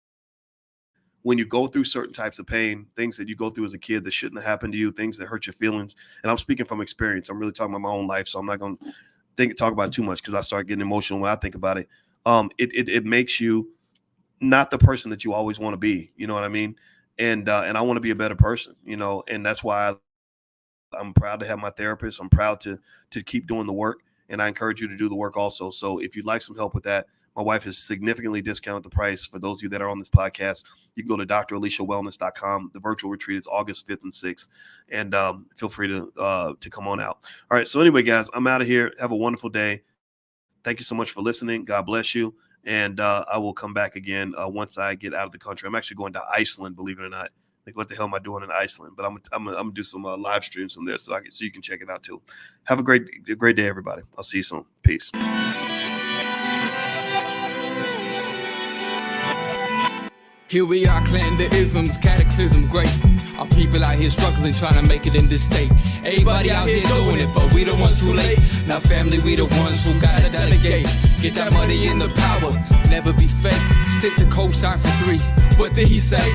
when you go through certain types of pain, things that you go through as a kid that shouldn't have happened to you, things that hurt your feelings, and I'm speaking from experience. I'm really talking about my own life, so I'm not going to talk about it too much because I start getting emotional when I think about it. It makes you not the person that you always want to be. You know what I mean? And I want to be a better person. You know, and that's why I'm proud to have my therapist. I'm proud to keep doing the work, and I encourage you to do the work also. So if you'd like some help with that, my wife has significantly discounted the price for those of you that are on this podcast. You can go to draliciawellness.com. The virtual retreat is August 5th and 6th. And feel free to come on out. All right. So anyway, guys, I'm out of here. Have a wonderful day. Thank you so much for listening. God bless you. And I will come back again once I get out of the country. I'm actually going to Iceland, believe it or not. Like, what the hell am I doing in Iceland? But I'm gonna do some live streams from there, so you can check it out too. Have a great day, everybody. I'll see you soon. Peace. Here we are, clan the isms, cataclysm, great. Our people out here struggling, trying to make it in this state. Everybody out here doing it, but we the ones who late. Now family, we the ones who gotta delegate. Get that money in the power, never be fake. Stick to cosign for 3. What did he say?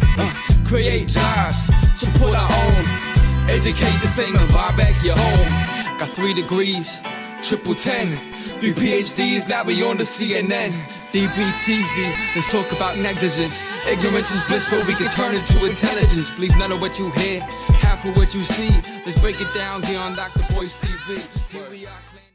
Create jobs, support our own. Educate the same and buy back your home. Got 3 degrees, triple 10. 3 PhDs, now we on the CNN. DBTV, let's talk about negligence. Ignorance is bliss, but we can turn it to intelligence. Believe none of what you hear, half of what you see. Let's break it down here on Dr. Boyce TV. Here we are.